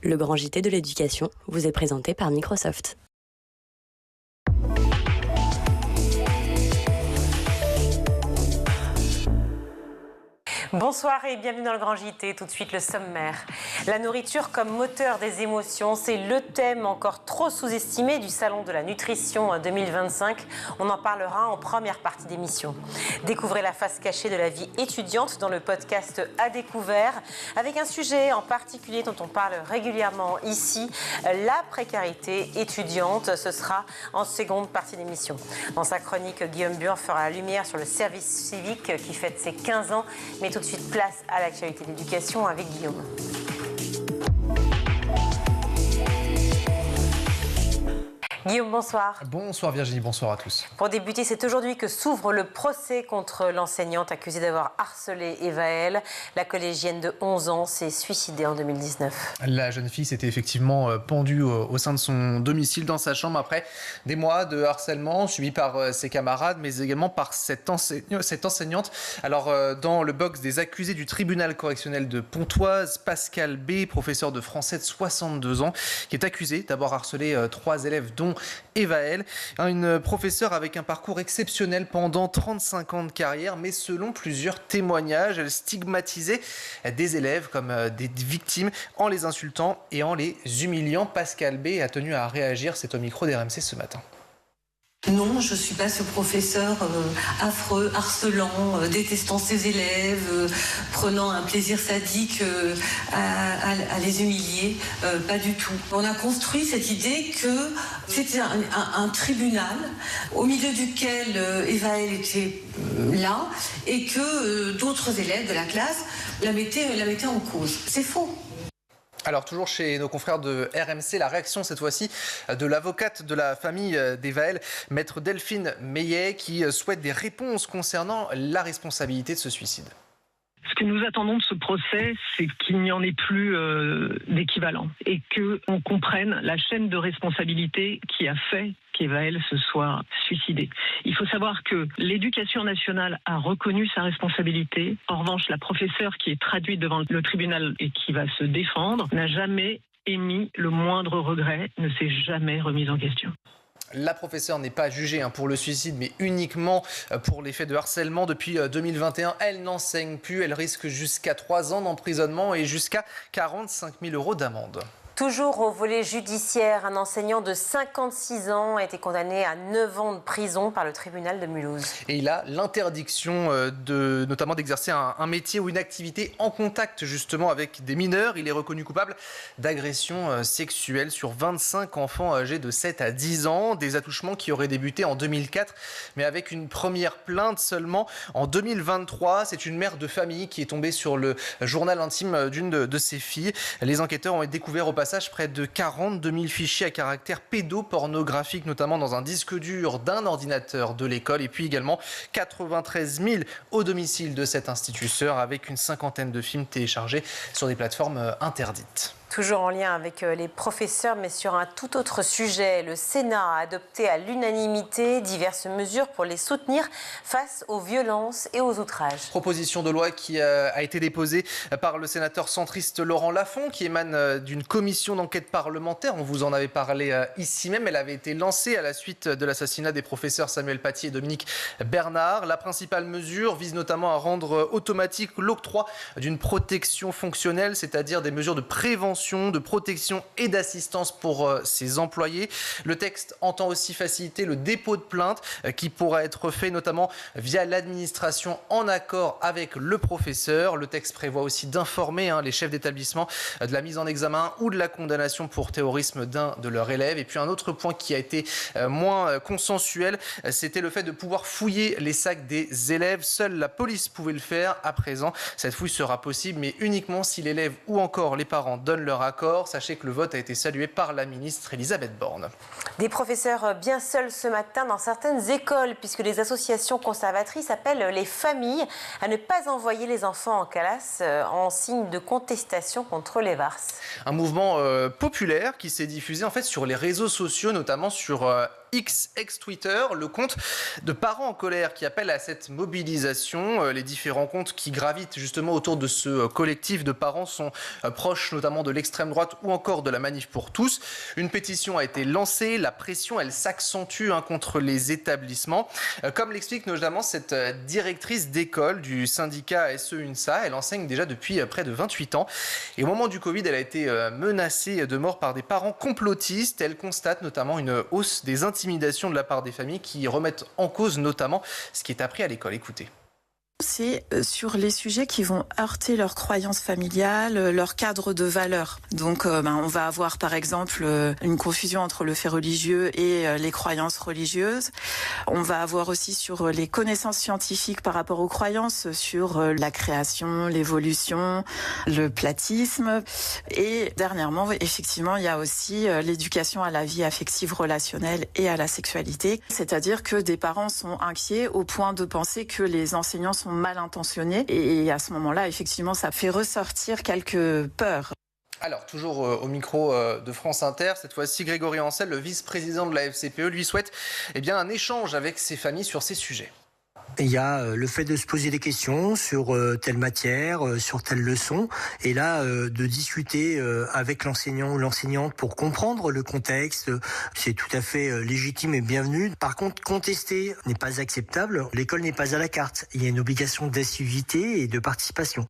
Le grand JT de l'éducation vous est présenté par Microsoft. Bonsoir et bienvenue dans le Grand JT. Tout de suite le sommaire. La nourriture comme moteur des émotions, c'est le thème encore trop sous-estimé du Salon de la Nutrition 2025. On en parlera en première partie d'émission. Découvrez la face cachée de la vie étudiante dans le podcast À Découvert, avec un sujet en particulier dont on parle régulièrement ici, la précarité étudiante. Ce sera en seconde partie d'émission. Dans sa chronique, Guillaume Buin fera la lumière sur le service civique qui fête ses 15 ans. Mais tout de suite, place à l'actualité d'éducation avec Guillaume. Guillaume, bonsoir. Bonsoir Virginie, bonsoir à tous. Pour débuter, c'est aujourd'hui que s'ouvre le procès contre l'enseignante accusée d'avoir harcelé Eva-El. La collégienne de 11 ans s'est suicidée en 2019. La jeune fille s'était effectivement pendue au sein de son domicile dans sa chambre après des mois de harcèlement subi par ses camarades, mais également par cette enseignante. Alors, dans le box des accusés du tribunal correctionnel de Pontoise, Pascal B, professeur de français de 62 ans, qui est accusé d'avoir harcelé 3 élèves, dont Eva-El, une professeure avec un parcours exceptionnel pendant 35 ans de carrière, mais selon plusieurs témoignages, elle stigmatisait des élèves comme des victimes en les insultant et en les humiliant. Pascal B a tenu à réagir, c'est au micro d'RMC ce matin. Non, je ne suis pas ce professeur affreux, harcelant, détestant ses élèves, prenant un plaisir sadique à les humilier. Pas du tout. On a construit cette idée que c'était un tribunal au milieu duquel Eva-El était là et que d'autres élèves de la classe la mettaient en cause. C'est faux. Alors toujours chez nos confrères de RMC, la réaction cette fois-ci de l'avocate de la famille d'Eva-El, maître Delphine Meillet, qui souhaite des réponses concernant la responsabilité de ce suicide. Ce que nous attendons de ce procès, c'est qu'il n'y en ait plus d'équivalent et qu'on comprenne la chaîne de responsabilité qui a fait qu'Eva-El se soit suicidée. Il faut savoir que l'Éducation nationale a reconnu sa responsabilité. En revanche, la professeure qui est traduite devant le tribunal et qui va se défendre n'a jamais émis le moindre regret, ne s'est jamais remise en question. La professeure n'est pas jugée pour le suicide, mais uniquement pour les faits de harcèlement. Depuis 2021, elle n'enseigne plus. Elle risque jusqu'à 3 ans d'emprisonnement et jusqu'à 45 000 € d'amende. Toujours au volet judiciaire, un enseignant de 56 ans a été condamné à 9 ans de prison par le tribunal de Mulhouse. Et il a l'interdiction notamment d'exercer un métier ou une activité en contact justement avec des mineurs. Il est reconnu coupable d'agression sexuelle sur 25 enfants âgés de 7 à 10 ans. Des attouchements qui auraient débuté en 2004, mais avec une première plainte seulement en 2023. C'est une mère de famille qui est tombée sur le journal intime d'une de ses filles. Les enquêteurs ont découvert au passage près de 42 000 fichiers à caractère pédopornographique, notamment dans un disque dur d'un ordinateur de l'école, et puis également 93 000 au domicile de cette instituteur, avec une cinquantaine de films téléchargés sur des plateformes interdites. Toujours en lien avec les professeurs, mais sur un tout autre sujet. Le Sénat a adopté à l'unanimité diverses mesures pour les soutenir face aux violences et aux outrages. Proposition de loi qui a été déposée par le sénateur centriste Laurent Lafont, qui émane d'une commission d'enquête parlementaire. On vous en avait parlé ici même. Elle avait été lancée à la suite de l'assassinat des professeurs Samuel Paty et Dominique Bernard. La principale mesure vise notamment à rendre automatique l'octroi d'une protection fonctionnelle, c'est-à-dire des mesures de prévention, de protection et d'assistance pour ses employés. Le texte entend aussi faciliter le dépôt de plainte qui pourra être fait notamment via l'administration en accord avec le professeur. Le texte prévoit aussi d'informer les chefs d'établissement de la mise en examen ou de la condamnation pour terrorisme d'un de leurs élèves. Et puis un autre point qui a été moins consensuel, c'était le fait de pouvoir fouiller les sacs des élèves. Seule la police pouvait le faire. À présent, cette fouille sera possible, mais uniquement si l'élève ou encore les parents donnent leur accord. Sachez que le vote a été salué par la ministre Elisabeth Borne. Des professeurs bien seuls ce matin dans certaines écoles, puisque les associations conservatrices appellent les familles à ne pas envoyer les enfants en classe en signe de contestation contre les VARS. Un mouvement populaire qui s'est diffusé en fait sur les réseaux sociaux, notamment sur X ex-Twitter, le compte de parents en colère qui appelle à cette mobilisation. Les différents comptes qui gravitent justement autour de ce collectif de parents sont proches notamment de l'extrême droite ou encore de la Manif pour tous. Une pétition a été lancée, la pression elle s'accentue contre les établissements. Comme l'explique notamment cette directrice d'école du syndicat SE-UNSA, elle enseigne déjà depuis près de 28 ans. Et au moment du Covid, elle a été menacée de mort par des parents complotistes. Elle constate notamment une hausse des intimidations de la part des familles qui remettent en cause notamment ce qui est appris à l'école. Écoutez. C'est sur les sujets qui vont heurter leurs croyances familiales, leur cadre de valeurs. Donc on va avoir par exemple une confusion entre le fait religieux et les croyances religieuses. On va avoir aussi sur les connaissances scientifiques par rapport aux croyances, sur la création, l'évolution, le platisme. Et dernièrement, effectivement, il y a aussi l'éducation à la vie affective relationnelle et à la sexualité. C'est-à-dire que des parents sont inquiets au point de penser que les enseignants sont mal intentionnés et à ce moment-là, effectivement, ça fait ressortir quelques peurs. Alors, toujours au micro de France Inter, cette fois-ci, Grégory Ancel, le vice-président de la FCPE, lui souhaite un échange avec ces familles sur ces sujets. Il y a le fait de se poser des questions sur telle matière, sur telle leçon, et là de discuter avec l'enseignant ou l'enseignante pour comprendre le contexte, c'est tout à fait légitime et bienvenu. Par contre, contester n'est pas acceptable. L'école n'est pas à la carte. Il y a une obligation d'assiduité et de participation.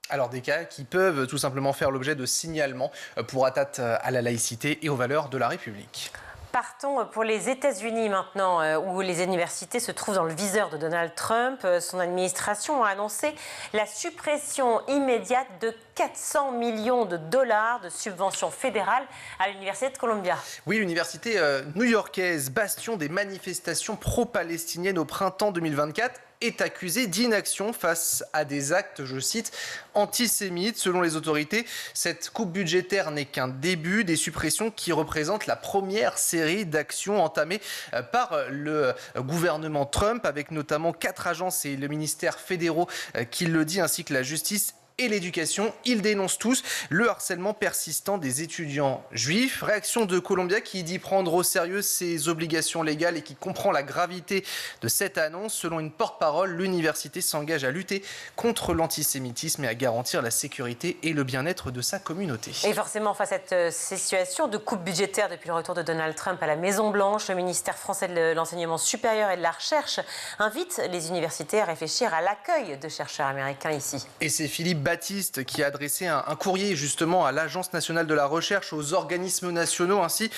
Alors des cas qui peuvent tout simplement faire l'objet de signalements pour atteinte à la laïcité et aux valeurs de la République. Partons pour les États-Unis maintenant, où les universités se trouvent dans le viseur de Donald Trump. Son administration a annoncé la suppression immédiate de 400 millions de dollars de subventions fédérales à l'Université de Columbia. Oui, l'université new-yorkaise, bastion des manifestations pro-palestiniennes au printemps 2024, est accusée d'inaction face à des actes, je cite, antisémites. Selon les autorités, cette coupe budgétaire n'est qu'un début des suppressions qui représentent la première série d'actions entamées par le gouvernement Trump, avec notamment 4 agences et le ministère fédéraux qui le dit, ainsi que la justice et l'éducation. Ils dénoncent tous le harcèlement persistant des étudiants juifs. Réaction de Columbia qui dit prendre au sérieux ses obligations légales et qui comprend la gravité de cette annonce. Selon une porte-parole, l'université s'engage à lutter contre l'antisémitisme et à garantir la sécurité et le bien-être de sa communauté. Et forcément, face à cette situation de coupe budgétaire depuis le retour de Donald Trump à la Maison-Blanche, le ministère français de l'enseignement supérieur et de la recherche invite les universités à réfléchir à l'accueil de chercheurs américains ici. Et c'est Philippe Baptiste qui a adressé un courrier justement à l'Agence nationale de la recherche, aux organismes nationaux ainsi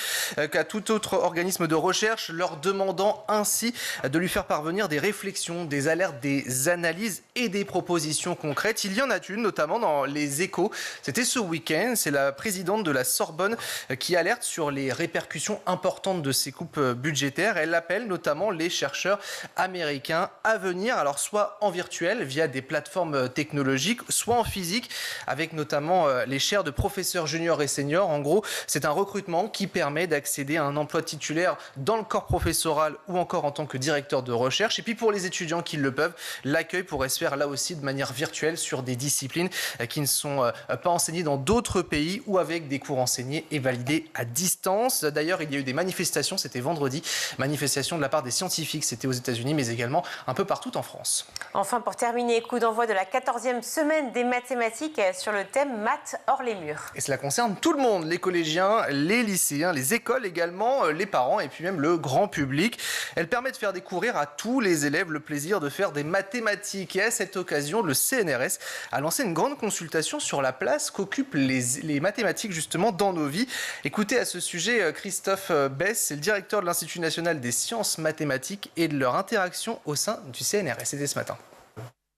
qu'à tout autre organisme de recherche, leur demandant ainsi de lui faire parvenir des réflexions, des alertes, des analyses et des propositions concrètes. Il y en a une notamment dans les Échos. C'était ce week-end. C'est la présidente de la Sorbonne qui alerte sur les répercussions importantes de ces coupes budgétaires. Elle appelle notamment les chercheurs américains à venir, alors soit en virtuel via des plateformes technologiques, soit en physique, avec notamment les chaires de professeurs juniors et seniors. En gros, c'est un recrutement qui permet d'accéder à un emploi titulaire dans le corps professoral ou encore en tant que directeur de recherche. Et puis pour les étudiants qui le peuvent, l'accueil pourrait se faire là aussi de manière virtuelle sur des disciplines qui ne sont pas enseignées dans d'autres pays ou avec des cours enseignés et validés à distance. D'ailleurs, il y a eu des manifestations, c'était vendredi, manifestations de la part des scientifiques, c'était aux États-Unis, mais également un peu partout en France. Enfin, pour terminer, coup d'envoi de la 14e semaine des mathématiques sur le thème maths hors les murs. Et cela concerne tout le monde, les collégiens, les lycéens, les écoles également, les parents et puis même le grand public. Elle permet de faire découvrir à tous les élèves le plaisir de faire des mathématiques. Et à cette occasion, le CNRS a lancé une grande consultation sur la place qu'occupent les mathématiques justement dans nos vies. Écoutez à ce sujet Christophe Bess, c'est le directeur de l'Institut national des sciences mathématiques et de leur interaction au sein du CNRS. C'était ce matin.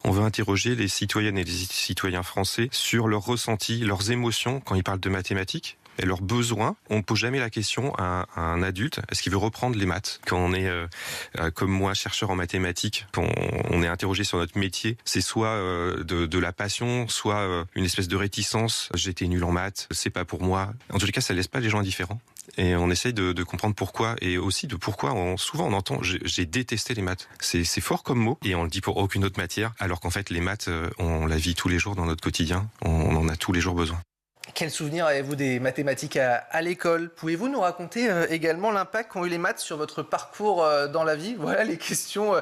On veut interroger les citoyennes et les citoyens français sur leurs ressentis, leurs émotions quand ils parlent de mathématiques et leurs besoins. On ne pose jamais la question à un adulte, est-ce qu'il veut reprendre les maths? Quand on est, comme moi, chercheur en mathématiques, quand on est interrogé sur notre métier, c'est soit de la passion, soit une espèce de réticence. J'étais nul en maths, c'est pas pour moi. En tous les cas, ça laisse pas les gens indifférents. Et on essaye de comprendre pourquoi, et aussi de pourquoi souvent on entend j'ai détesté les maths. C'est fort comme mot, et on le dit pour aucune autre matière, alors qu'en fait les maths, on la vit tous les jours dans notre quotidien, on en a tous les jours besoin. Quel souvenir avez-vous des mathématiques à l'école? Pouvez-vous nous raconter également l'impact qu'ont eu les maths sur votre parcours dans la vie? Voilà les questions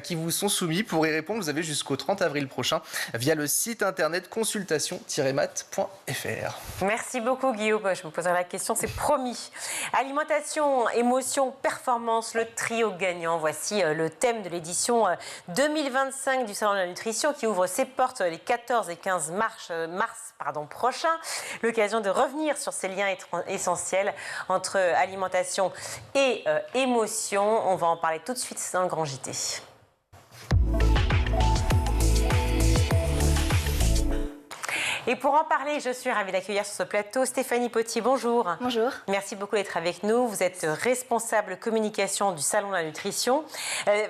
qui vous sont soumises. Pour y répondre, vous avez jusqu'au 30 avril prochain via le site internet consultation-maths.fr. Merci beaucoup Guillaume, je me poserai la question, c'est promis. Alimentation, émotion, performance, le trio gagnant. Voici le thème de l'édition 2025 du Salon de la Nutrition qui ouvre ses portes les 14 et 15 mars prochains. L'occasion de revenir sur ces liens essentiels entre alimentation et émotion. On va en parler tout de suite dans le Grand JT. Et pour en parler, je suis ravie d'accueillir sur ce plateau Stéphanie Potier. Bonjour. Bonjour. Merci beaucoup d'être avec nous. Vous êtes responsable communication du Salon de la Nutrition.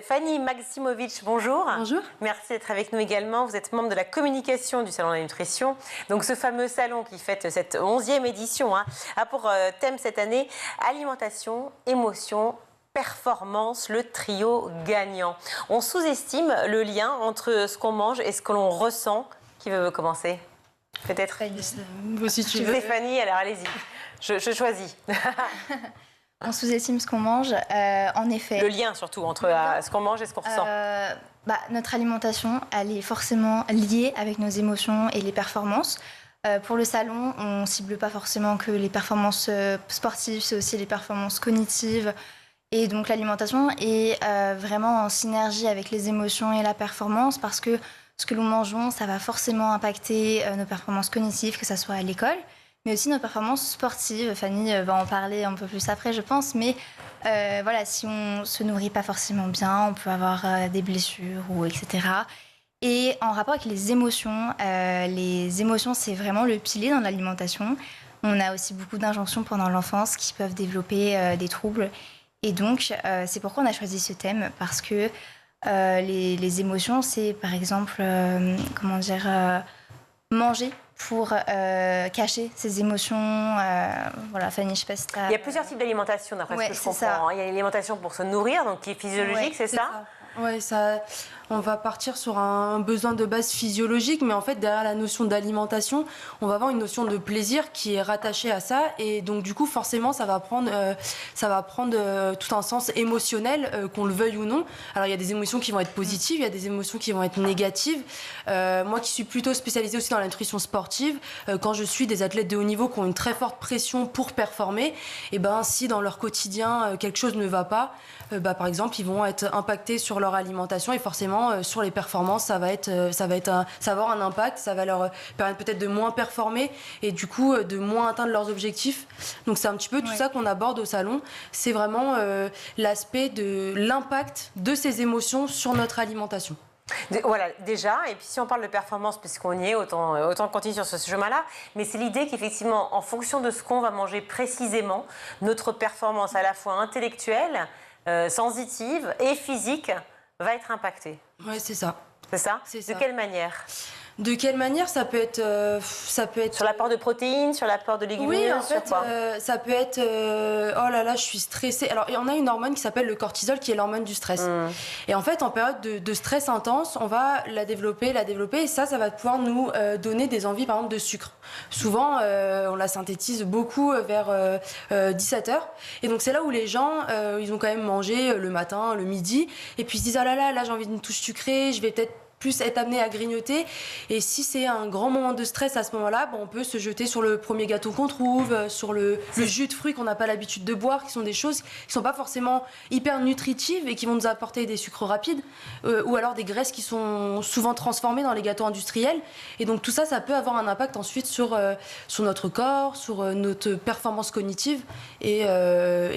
Fanny Maksimovic, bonjour. Bonjour. Merci d'être avec nous également. Vous êtes membre de la communication du Salon de la Nutrition. Donc ce fameux salon qui fête cette 11e édition a pour thème cette année alimentation, émotion, performance, le trio gagnant. On sous-estime le lien entre ce qu'on mange et ce que l'on ressent. Qui veut commencer ? Peut-être. Si tu veux. Stéphanie, alors allez-y. Je choisis. On sous-estime ce qu'on mange, en effet. Le lien surtout entre ce qu'on mange et ce qu'on ressent. Notre alimentation, elle est forcément liée avec nos émotions et les performances. Pour le salon, on ne cible pas forcément que les performances sportives, c'est aussi les performances cognitives. Et donc l'alimentation est vraiment en synergie avec les émotions et la performance parce que ce que nous mangeons, ça va forcément impacter nos performances cognitives, que ce soit à l'école, mais aussi nos performances sportives. Fanny va en parler un peu plus après, je pense. Mais si on ne se nourrit pas forcément bien, on peut avoir des blessures, etc. Et en rapport avec les émotions, c'est vraiment le pilier dans l'alimentation. On a aussi beaucoup d'injonctions pendant l'enfance qui peuvent développer des troubles. Et donc, c'est pourquoi on a choisi ce thème, parce que les émotions, c'est par exemple, manger pour cacher ses émotions. Fanny, je sais pas si Il y a plusieurs types d'alimentation, d'après ce que je comprends. Il y a l'alimentation pour se nourrir, donc qui est physiologique, c'est ça? Oui, on va partir sur un besoin de base physiologique, mais en fait, derrière la notion d'alimentation, on va avoir une notion de plaisir qui est rattachée à ça. Et donc, du coup, forcément, ça va prendre tout un sens émotionnel, qu'on le veuille ou non. Alors, il y a des émotions qui vont être positives, il y a des émotions qui vont être négatives. Moi, qui suis plutôt spécialisée aussi dans la nutrition sportive, quand je suis des athlètes de haut niveau qui ont une très forte pression pour performer, et si dans leur quotidien, quelque chose ne va pas, par exemple, ils vont être impactés sur leur alimentation et forcément sur les performances, ça va avoir un impact, ça va leur permettre peut-être de moins performer et du coup de moins atteindre leurs objectifs. Donc c'est un petit peu tout ça qu'on aborde au salon. C'est vraiment l'aspect de l'impact de ces émotions sur notre alimentation. Voilà, déjà, et puis si on parle de performance, puisqu'on y est, autant continuer sur ce chemin-là, mais c'est l'idée qu'effectivement, en fonction de ce qu'on va manger précisément, notre performance à la fois intellectuelle, sensitive et physique va être impactée. Oui, c'est ça. C'est ça ? De quelle manière ? De quelle manière ça peut être sur l'apport de protéines, sur l'apport de légumineuses, oui, en fait, sur quoi ça peut être oh là là, je suis stressée. Alors, on a une hormone qui s'appelle le cortisol, qui est l'hormone du stress. Et en fait, en période de stress intense, on va la développer, et ça va pouvoir nous donner des envies, par exemple, de sucre. Souvent, on la synthétise beaucoup vers 17h. Et donc, c'est là où les gens, ils ont quand même mangé le matin, le midi, et puis ils se disent, ah là, j'ai envie d'une touche sucrée, je vais peut-être plus être amené à grignoter. Et si c'est un grand moment de stress à ce moment-là, on peut se jeter sur le premier gâteau qu'on trouve, sur le jus de fruits qu'on n'a pas l'habitude de boire, qui sont des choses qui ne sont pas forcément hyper nutritives et qui vont nous apporter des sucres rapides, ou alors des graisses qui sont souvent transformées dans les gâteaux industriels. Et donc tout ça, ça peut avoir un impact ensuite sur notre corps, sur notre performance cognitive et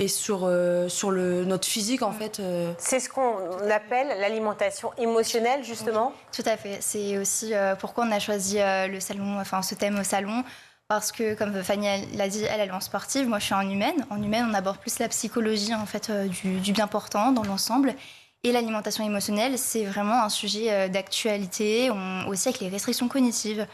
sur notre physique en fait. C'est ce qu'on appelle l'alimentation émotionnelle justement. Tout à fait. C'est aussi pourquoi on a choisi ce thème au salon. Parce que, comme Fanny l'a dit, elle est en sportive, moi je suis en humaine. En humaine, on aborde plus la psychologie en fait, du bien portant dans l'ensemble. Et l'alimentation émotionnelle, c'est vraiment un sujet d'actualité, aussi avec les restrictions cognitives,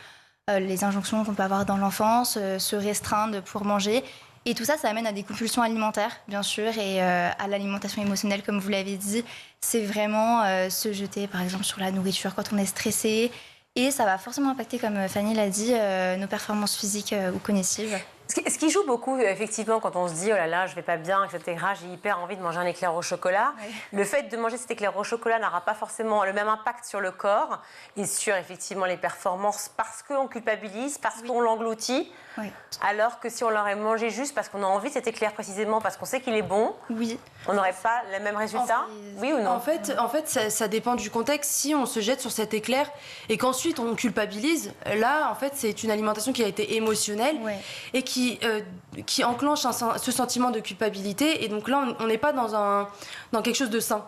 les injonctions qu'on peut avoir dans l'enfance, se restreindre pour manger. Et tout ça, ça amène à des compulsions alimentaires, bien sûr, et à l'alimentation émotionnelle, comme vous l'avez dit. C'est vraiment se jeter, par exemple, sur la nourriture quand on est stressé. Et ça va forcément impacter, comme Fanny l'a dit, nos performances physiques ou cognitives. Ce qui joue beaucoup, effectivement, quand on se dit « oh là là, je vais pas bien, etc., j'ai hyper envie de manger un éclair au chocolat ouais. », le fait de manger cet éclair au chocolat n'aura pas forcément le même impact sur le corps et sur, effectivement, les performances parce qu'on culpabilise, parce qu'on l'engloutit, oui. Alors que si on l'aurait mangé juste parce qu'on a envie de cet éclair précisément, parce qu'on sait qu'il est bon, oui. On n'aurait pas le même résultat, oui ou non? En fait ça dépend du contexte. Si on se jette sur cet éclair et qu'ensuite on culpabilise, là, en fait, c'est une alimentation qui a été émotionnelle ouais. Et qui enclenche ce sentiment de culpabilité. Et donc là, on n'est pas dans quelque chose de sain.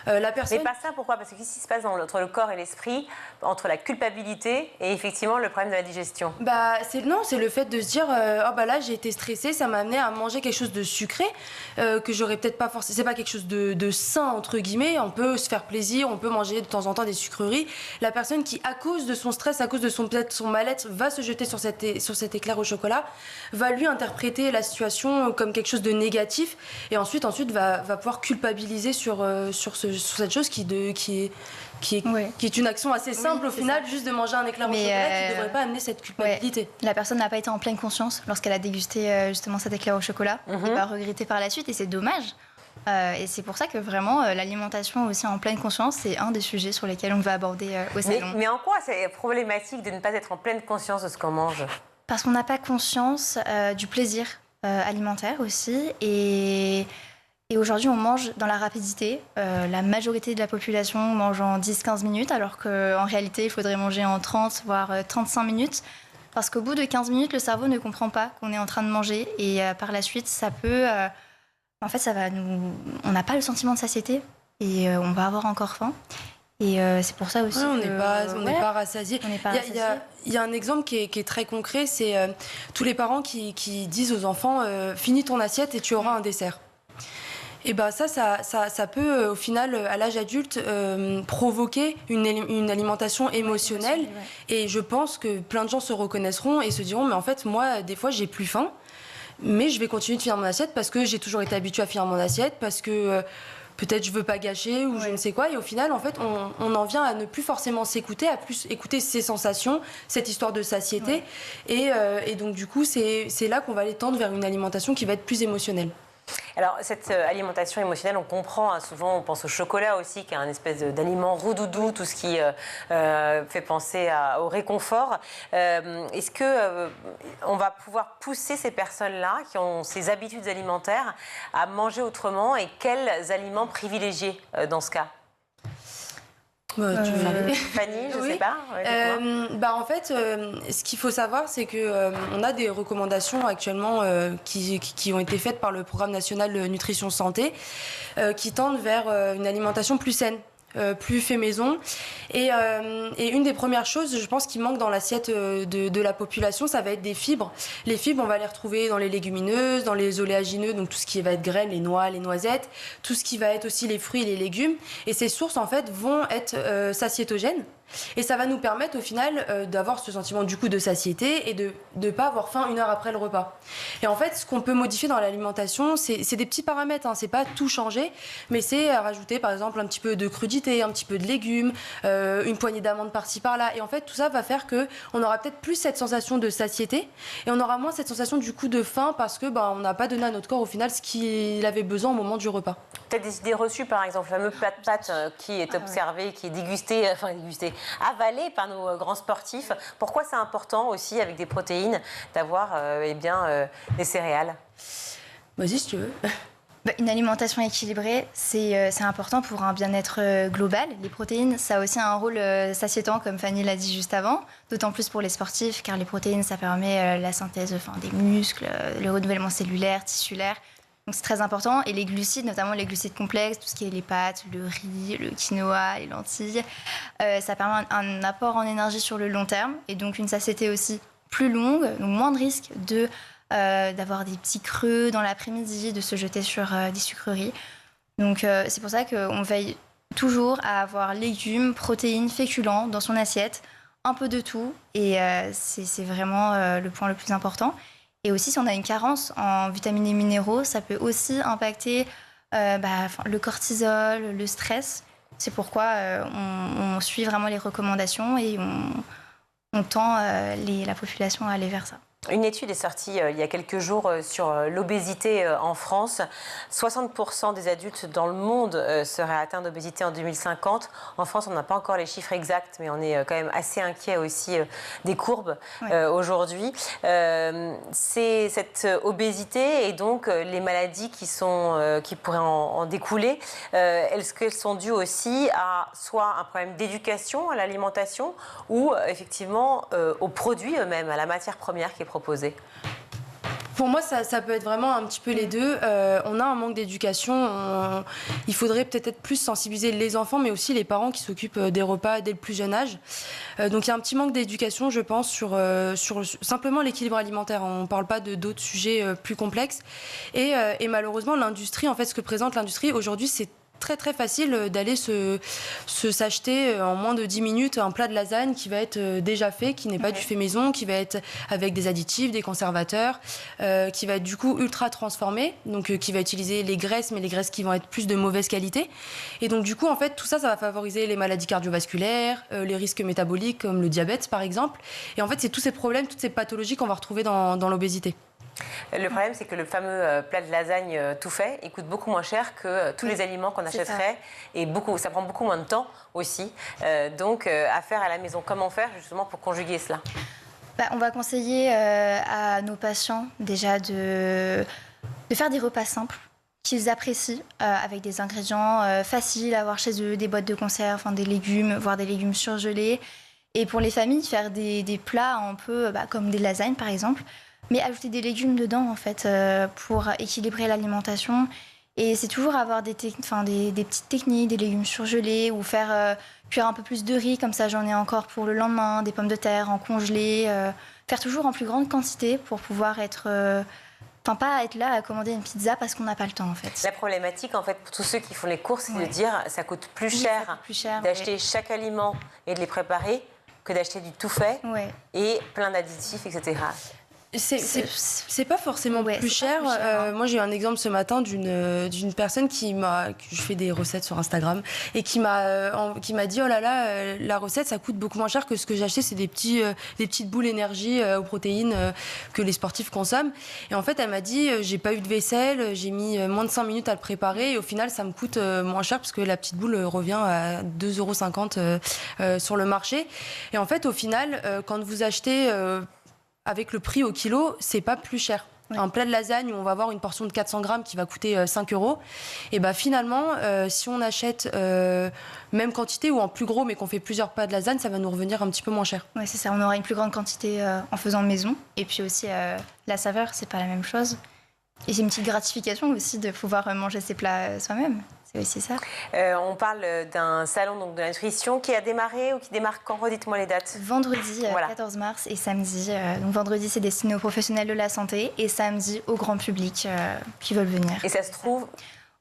La personne... Mais pas ça, pourquoi? Parce que qu'est-ce qui se passe entre le corps et l'esprit, entre la culpabilité et effectivement le problème de la digestion? C'est le fait de se dire là j'ai été stressée, ça m'a amené à manger quelque chose de sucré que j'aurais peut-être pas forcément. C'est pas quelque chose de sain entre guillemets. On peut se faire plaisir, on peut manger de temps en temps des sucreries. La personne qui, à cause de son stress, à cause de peut-être son mal-être, va se jeter sur cet éclair au chocolat, va lui interpréter la situation comme quelque chose de négatif et ensuite va pouvoir culpabiliser sur cette chose qui est une action assez simple au final, juste de manger un éclair au chocolat qui ne devrait pas amener cette culpabilité. Ouais. La personne n'a pas été en pleine conscience lorsqu'elle a dégusté justement cet éclair au chocolat et va regretter par la suite et c'est dommage. Et c'est pour ça que vraiment l'alimentation aussi en pleine conscience, c'est un des sujets sur lesquels on va aborder au salon. Mais en quoi c'est problématique de ne pas être en pleine conscience de ce qu'on mange? Parce qu'on n'a pas conscience du plaisir alimentaire aussi et aujourd'hui, on mange dans la rapidité. La majorité de la population mange en 10-15 minutes, alors qu'en réalité, il faudrait manger en 30, voire 35 minutes. Parce qu'au bout de 15 minutes, le cerveau ne comprend pas qu'on est en train de manger. Et par la suite, ça peut... on n'a pas le sentiment de satiété et on va avoir encore faim. Et c'est pour ça aussi on n'est pas rassasié. Il y a un exemple qui est très concret, c'est tous les parents qui disent aux enfants « finis ton assiette et tu auras un dessert ». Et ça peut au final à l'âge adulte provoquer une alimentation émotionnelle ouais. Et je pense que plein de gens se reconnaîtront et se diront mais en fait moi des fois j'ai plus faim mais je vais continuer de finir mon assiette parce que j'ai toujours été habituée à finir mon assiette parce que peut-être je veux pas gâcher ou ouais. Je ne sais quoi et au final en fait on en vient à ne plus forcément s'écouter, à plus écouter ses sensations, cette histoire de satiété ouais. Et donc du coup c'est là qu'on va aller tendre vers une alimentation qui va être plus émotionnelle. Alors, cette alimentation émotionnelle, on comprend, souvent on pense au chocolat aussi, qui est un espèce d'aliment roudoudou, tout ce qui fait penser au réconfort. Est-ce qu'on va pouvoir pousser ces personnes-là, qui ont ces habitudes alimentaires, à manger autrement et quels aliments privilégier dans ce cas ? Fanny, je ne sais pas. En fait, ce qu'il faut savoir, c'est qu'on a des recommandations actuellement qui ont été faites par le Programme national nutrition santé qui tendent vers une alimentation plus saine. Plus fait maison et une des premières choses je pense qui manque dans l'assiette de la population ça va être des fibres. Les fibres on va les retrouver dans les légumineuses, dans les oléagineux, donc tout ce qui va être graines, les noix, les noisettes, tout ce qui va être aussi les fruits et les légumes et ces sources en fait vont être satiétogènes et ça va nous permettre au final d'avoir ce sentiment du coup de satiété et de ne pas avoir faim une heure après le repas. Et en fait ce qu'on peut modifier dans l'alimentation c'est des petits paramètres, c'est pas tout changer mais c'est rajouter par exemple un petit peu de crudité, un petit peu de légumes, une poignée d'amandes par-ci par-là et en fait tout ça va faire qu'on aura peut-être plus cette sensation de satiété et on aura moins cette sensation du coup de faim parce que on n'a pas donné à notre corps au final ce qu'il avait besoin au moment du repas. Peut-être des idées reçues par exemple, le fameux plat de pâtes qui est observé, qui est dégusté, avalé par nos grands sportifs. Pourquoi c'est important aussi avec des protéines d'avoir des céréales? Vas-y si tu veux. Une alimentation équilibrée, c'est important pour un bien-être global. Les protéines, ça a aussi un rôle satiétant, comme Fanny l'a dit juste avant, d'autant plus pour les sportifs, car les protéines, ça permet la synthèse des muscles, le renouvellement cellulaire, tissulaire. Donc c'est très important. Et les glucides, notamment les glucides complexes, tout ce qui est les pâtes, le riz, le quinoa, les lentilles, ça permet un apport en énergie sur le long terme et donc une satiété aussi plus longue, donc moins de risques d'avoir des petits creux dans l'après-midi, de se jeter sur des sucreries. Donc c'est pour ça qu'on veille toujours à avoir légumes, protéines, féculents dans son assiette, un peu de tout et c'est vraiment le point le plus important. Et aussi, si on a une carence en vitamines et minéraux, ça peut aussi impacter le cortisol, le stress. C'est pourquoi on suit vraiment les recommandations et on tend la population à aller vers ça. Une étude est sortie il y a quelques jours sur l'obésité en France. 60% des adultes dans le monde seraient atteints d'obésité en 2050. En France, on n'a pas encore les chiffres exacts, mais on est quand même assez inquiet aussi des courbes aujourd'hui. C'est cette obésité et donc les maladies qui pourraient en découler. Est-ce qu'elles sont dues aussi à soit un problème d'éducation à l'alimentation ou effectivement aux produits eux-mêmes, à la matière première qui est proposée? Pour moi, ça peut être vraiment un petit peu les deux. On a un manque d'éducation. Il faudrait peut-être plus sensibiliser les enfants, mais aussi les parents qui s'occupent des repas dès le plus jeune âge. Donc il y a un petit manque d'éducation, je pense, sur simplement l'équilibre alimentaire. On ne parle pas d'autres sujets plus complexes. Et malheureusement, l'industrie, en fait, ce que présente l'industrie aujourd'hui, c'est très très facile d'aller s'acheter en moins de 10 minutes un plat de lasagne qui va être déjà fait, qui n'est pas du fait maison, qui va être avec des additifs, des conservateurs, qui va être du coup ultra transformé, donc qui va utiliser les graisses, mais les graisses qui vont être plus de mauvaise qualité. Et donc du coup, en fait, tout ça, ça va favoriser les maladies cardiovasculaires, les risques métaboliques comme le diabète par exemple. Et en fait, c'est tous ces problèmes, toutes ces pathologies qu'on va retrouver dans l'obésité. Le problème, c'est que le fameux plat de lasagne tout fait, il coûte beaucoup moins cher que tous les aliments qu'on achèterait. Et ça prend beaucoup moins de temps aussi. Donc, à faire à la maison. Comment faire justement pour conjuguer cela? On va conseiller à nos patients déjà de faire des repas simples qu'ils apprécient, avec des ingrédients faciles à avoir chez eux, des boîtes de conserve, des légumes, voire des légumes surgelés. Et pour les familles, faire des plats un peu comme des lasagnes par exemple, mais ajouter des légumes dedans, en fait, pour équilibrer l'alimentation. Et c'est toujours avoir des petites techniques, des légumes surgelés, ou faire cuire un peu plus de riz, comme ça j'en ai encore pour le lendemain, des pommes de terre en congelé. Faire toujours en plus grande quantité pour pouvoir être... pas être là à commander une pizza parce qu'on n'a pas le temps, en fait. La problématique, en fait, pour tous ceux qui font les courses, c'est de dire ça coûte plus cher d'acheter chaque aliment et de les préparer que d'acheter du tout fait et plein d'additifs, etc. C'est pas forcément plus cher. Moi, j'ai eu un exemple ce matin d'une personne je fais des recettes sur Instagram, et qui m'a dit, oh là là, la recette, ça coûte beaucoup moins cher que ce que j'ai acheté. C'est des petites boules énergie aux protéines que les sportifs consomment. Et en fait, elle m'a dit, j'ai pas eu de vaisselle, j'ai mis moins de 5 minutes à le préparer, et au final, ça me coûte moins cher parce que la petite boule revient à 2,50 € sur le marché. Et en fait, au final, quand vous achetez avec le prix au kilo, c'est pas plus cher. Un plat de lasagne où on va avoir une portion de 400 grammes qui va coûter 5 €, et finalement, si on achète même quantité ou en plus gros, mais qu'on fait plusieurs plats de lasagne, ça va nous revenir un petit peu moins cher. Oui, c'est ça. On aura une plus grande quantité en faisant maison. Et puis aussi, la saveur, c'est pas la même chose. Et c'est une petite gratification aussi de pouvoir manger ses plats soi-même. C'est aussi ça. On parle d'un salon de la nutrition qui a démarré ou qui démarre quand? Redites-moi les dates. Vendredi 14 mars et samedi. Donc vendredi, c'est destiné aux professionnels de la santé et samedi au grand public qui veulent venir. Et ça se trouve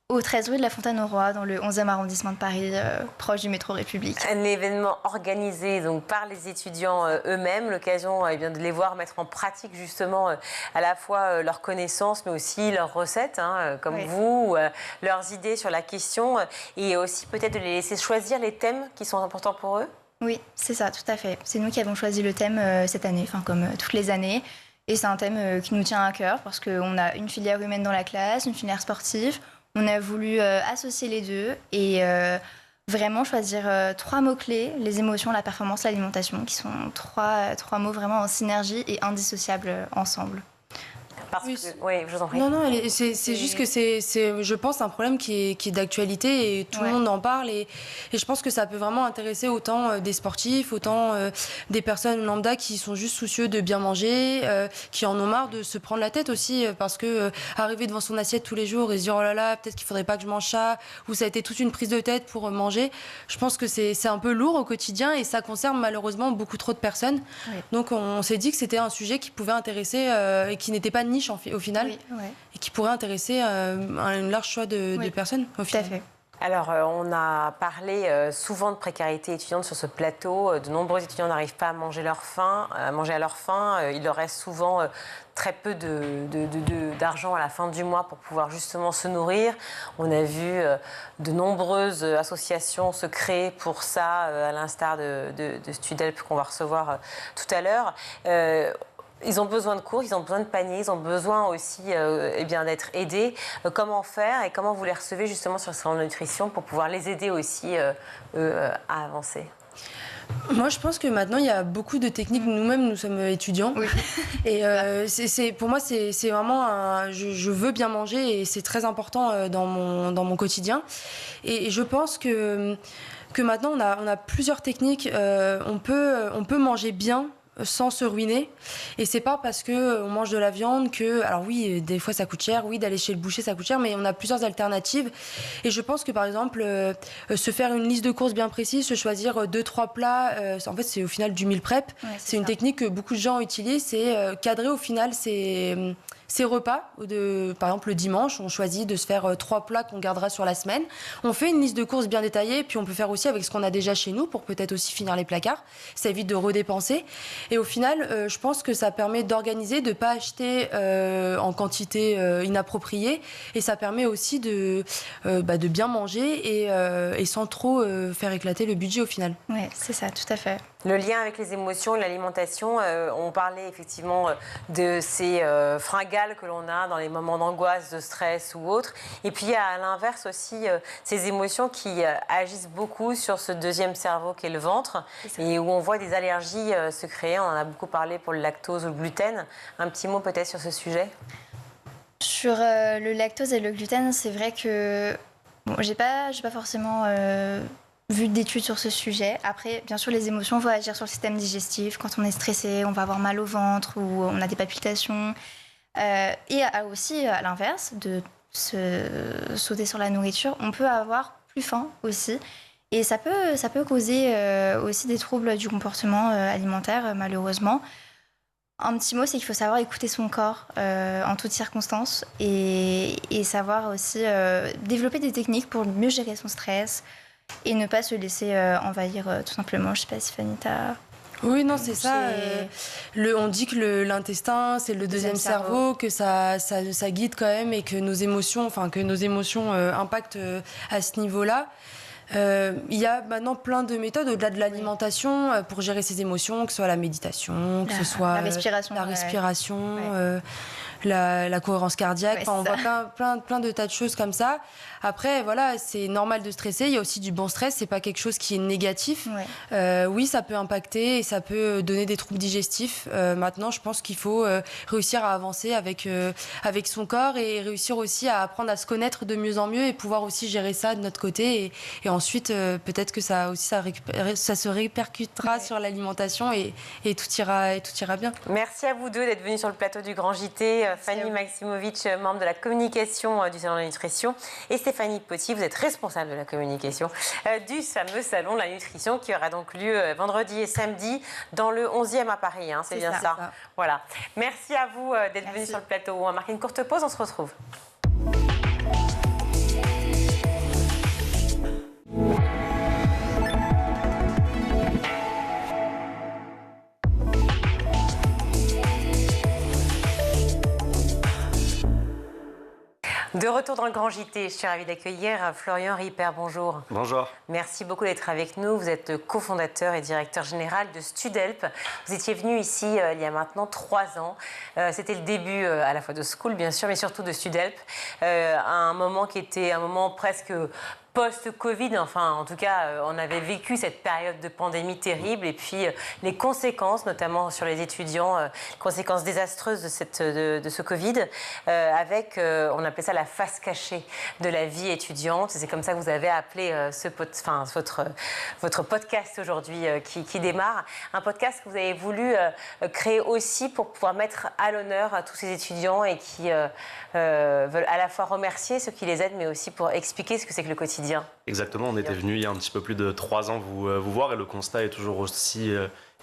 au 13 rue de la Fontaine-au-Roi, dans le 11e arrondissement de Paris, proche du métro République. Un événement organisé donc, par les étudiants eux-mêmes, l'occasion de les voir mettre en pratique justement à la fois leurs connaissances, mais aussi leurs recettes, comme vous, leurs idées sur la question, et aussi peut-être de les laisser choisir les thèmes qui sont importants pour eux. Oui, c'est ça, tout à fait. C'est nous qui avons choisi le thème cette année, comme toutes les années. Et c'est un thème qui nous tient à cœur parce qu'on a une filière humaine dans la classe, une filière sportive. On a voulu associer les deux et vraiment choisir 3 mots-clés, les émotions, la performance, l'alimentation, qui sont 3 mots vraiment en synergie et indissociables ensemble. Oui, je vous en prie. Non, c'est juste que c'est, je pense, un problème qui est d'actualité et tout le monde en parle. Et je pense que ça peut vraiment intéresser autant des sportifs, autant des personnes lambda qui sont juste soucieux de bien manger, qui en ont marre de se prendre la tête aussi, parce que arriver devant son assiette tous les jours et se dire oh là là, peut-être qu'il faudrait pas que je mange ça, ou ça a été toute une prise de tête pour manger. Je pense que c'est un peu lourd au quotidien et ça concerne malheureusement beaucoup trop de personnes. Oui. Donc on s'est dit que c'était un sujet qui pouvait intéresser et qui n'était pas niche au final, et qui pourrait intéresser un large choix de personnes au final. Tout à fait. Alors, on a parlé souvent de précarité étudiante sur ce plateau. De nombreux étudiants n'arrivent pas à manger à leur faim. Il leur reste souvent très peu d'argent à la fin du mois pour pouvoir justement se nourrir. On a vu de nombreuses associations se créer pour ça, à l'instar de Studelp qu'on va recevoir tout à l'heure. Ils ont besoin de cours, ils ont besoin de paniers, ils ont besoin aussi d'être aidés. Comment faire et comment vous les recevez justement sur le salon de nutrition pour pouvoir les aider aussi à avancer? Moi, je pense que maintenant, il y a beaucoup de techniques. Nous-mêmes, nous sommes étudiants. Oui. Et pour moi, c'est vraiment je veux bien manger et c'est très important dans mon quotidien. Et je pense que maintenant, on a plusieurs techniques. On peut manger bien sans se ruiner, et c'est pas parce que on mange de la viande que, alors oui, des fois ça coûte cher, oui, d'aller chez le boucher ça coûte cher, mais on a plusieurs alternatives. Et je pense que par exemple se faire une liste de courses bien précise, se choisir 2-3 plats, en fait c'est au final du meal prep. Ouais, c'est une technique que beaucoup de gens utilisent, c'est cadrer au final ces repas. Par exemple, le dimanche, on choisit de se faire 3 plats qu'on gardera sur la semaine. On fait une liste de courses bien détaillée, puis on peut faire aussi avec ce qu'on a déjà chez nous pour peut-être aussi finir les placards. Ça évite de redépenser. Et au final, je pense que ça permet d'organiser, de ne pas acheter en quantité inappropriée. Et ça permet aussi de bien manger et sans trop faire éclater le budget au final. Oui, c'est ça, tout à fait. Le lien avec les émotions et l'alimentation, on parlait effectivement de ces fringales que l'on a dans les moments d'angoisse, de stress ou autres. Et puis à l'inverse aussi, ces émotions qui agissent beaucoup sur ce deuxième cerveau qui est le ventre et où on voit des allergies se créer. On en a beaucoup parlé pour le lactose ou le gluten. Un petit mot peut-être sur ce sujet? Sur le lactose et le gluten, c'est vrai que j'ai pas forcément vu d'études sur ce sujet. Après, bien sûr, les émotions vont agir sur le système digestif. Quand on est stressé, on va avoir mal au ventre ou on a des palpitations. Et aussi, à l'inverse, de se sauter sur la nourriture, on peut avoir plus faim aussi. Et ça peut causer aussi des troubles du comportement alimentaire, malheureusement. Un petit mot, c'est qu'il faut savoir écouter son corps en toutes circonstances et savoir aussi développer des techniques pour mieux gérer son stress et ne pas se laisser envahir tout simplement. Je ne sais pas si Fanny t'a... Oui, non, c'est ça. On dit que l'intestin, c'est le deuxième cerveau, que ça guide quand même et que nos émotions impactent à ce niveau-là. Il y a maintenant plein de méthodes au-delà de l'alimentation pour gérer ses émotions, que ce soit la méditation, que ce soit la respiration, la cohérence cardiaque. On voit plein de tas de choses comme ça. Après, voilà, c'est normal de stresser. Il y a aussi du bon stress. C'est pas quelque chose qui est négatif. Oui, ça peut impacter et ça peut donner des troubles digestifs. Maintenant, je pense qu'il faut réussir à avancer avec son corps et réussir aussi à apprendre à se connaître de mieux en mieux et pouvoir aussi gérer ça de notre côté. Et ensuite, peut-être que ça se répercutera sur l'alimentation et tout ira bien. Merci à vous deux d'être venus sur le plateau du Grand JT. Fanny Maximovic, membre de la communication du Salon de la Nutrition, et Stéphanie Potier, vous êtes responsable de la communication du fameux Salon de la Nutrition qui aura donc lieu vendredi et samedi dans le 11e à Paris. C'est bien ça. Voilà. Merci à vous d'être venus sur le plateau. On va marquer une courte pause, on se retrouve. De retour dans le Grand JT, je suis ravie d'accueillir Florian Ripper. Bonjour. Bonjour. Merci beaucoup d'être avec nous. Vous êtes le cofondateur et directeur général de Studelp. Vous étiez venu ici il y a maintenant 3 ans. C'était le début à la fois de School, bien sûr, mais surtout de Studelp. Un moment qui était un moment presque post-Covid, enfin en tout cas on avait vécu cette période de pandémie terrible et puis les conséquences, notamment sur les étudiants, conséquences désastreuses de ce Covid, avec, on appelait ça la face cachée de la vie étudiante. C'est comme ça que vous avez appelé votre podcast aujourd'hui qui démarre. Un podcast que vous avez voulu créer aussi pour pouvoir mettre à l'honneur à tous ces étudiants et qui veulent à la fois remercier ceux qui les aident, mais aussi pour expliquer ce que c'est que le quotidien. Exactement, on était venu il y a un petit peu plus de 3 ans vous voir et le constat est toujours aussi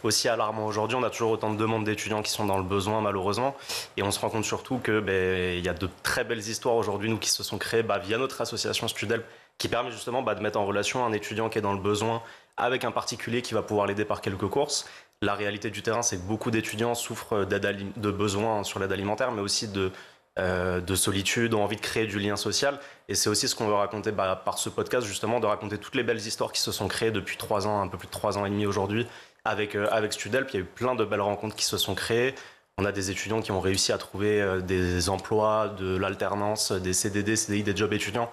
aussi alarmant aujourd'hui. On a toujours autant de demandes d'étudiants qui sont dans le besoin, malheureusement. Et on se rend compte surtout qu'il y a de très belles histoires aujourd'hui, nous, qui se sont créées via notre association Studelp, qui permet justement de mettre en relation un étudiant qui est dans le besoin avec un particulier qui va pouvoir l'aider par quelques courses. La réalité du terrain, c'est que beaucoup d'étudiants souffrent de besoins sur l'aide alimentaire, mais aussi de solitude, ont envie de créer du lien social. Et c'est aussi ce qu'on veut raconter par ce podcast, justement, de raconter toutes les belles histoires qui se sont créées depuis 3 ans, un peu plus de 3 ans et demi aujourd'hui, avec Studelp. Il y a eu plein de belles rencontres qui se sont créées. On a des étudiants qui ont réussi à trouver des emplois, de l'alternance, des CDD, CDI, des jobs étudiants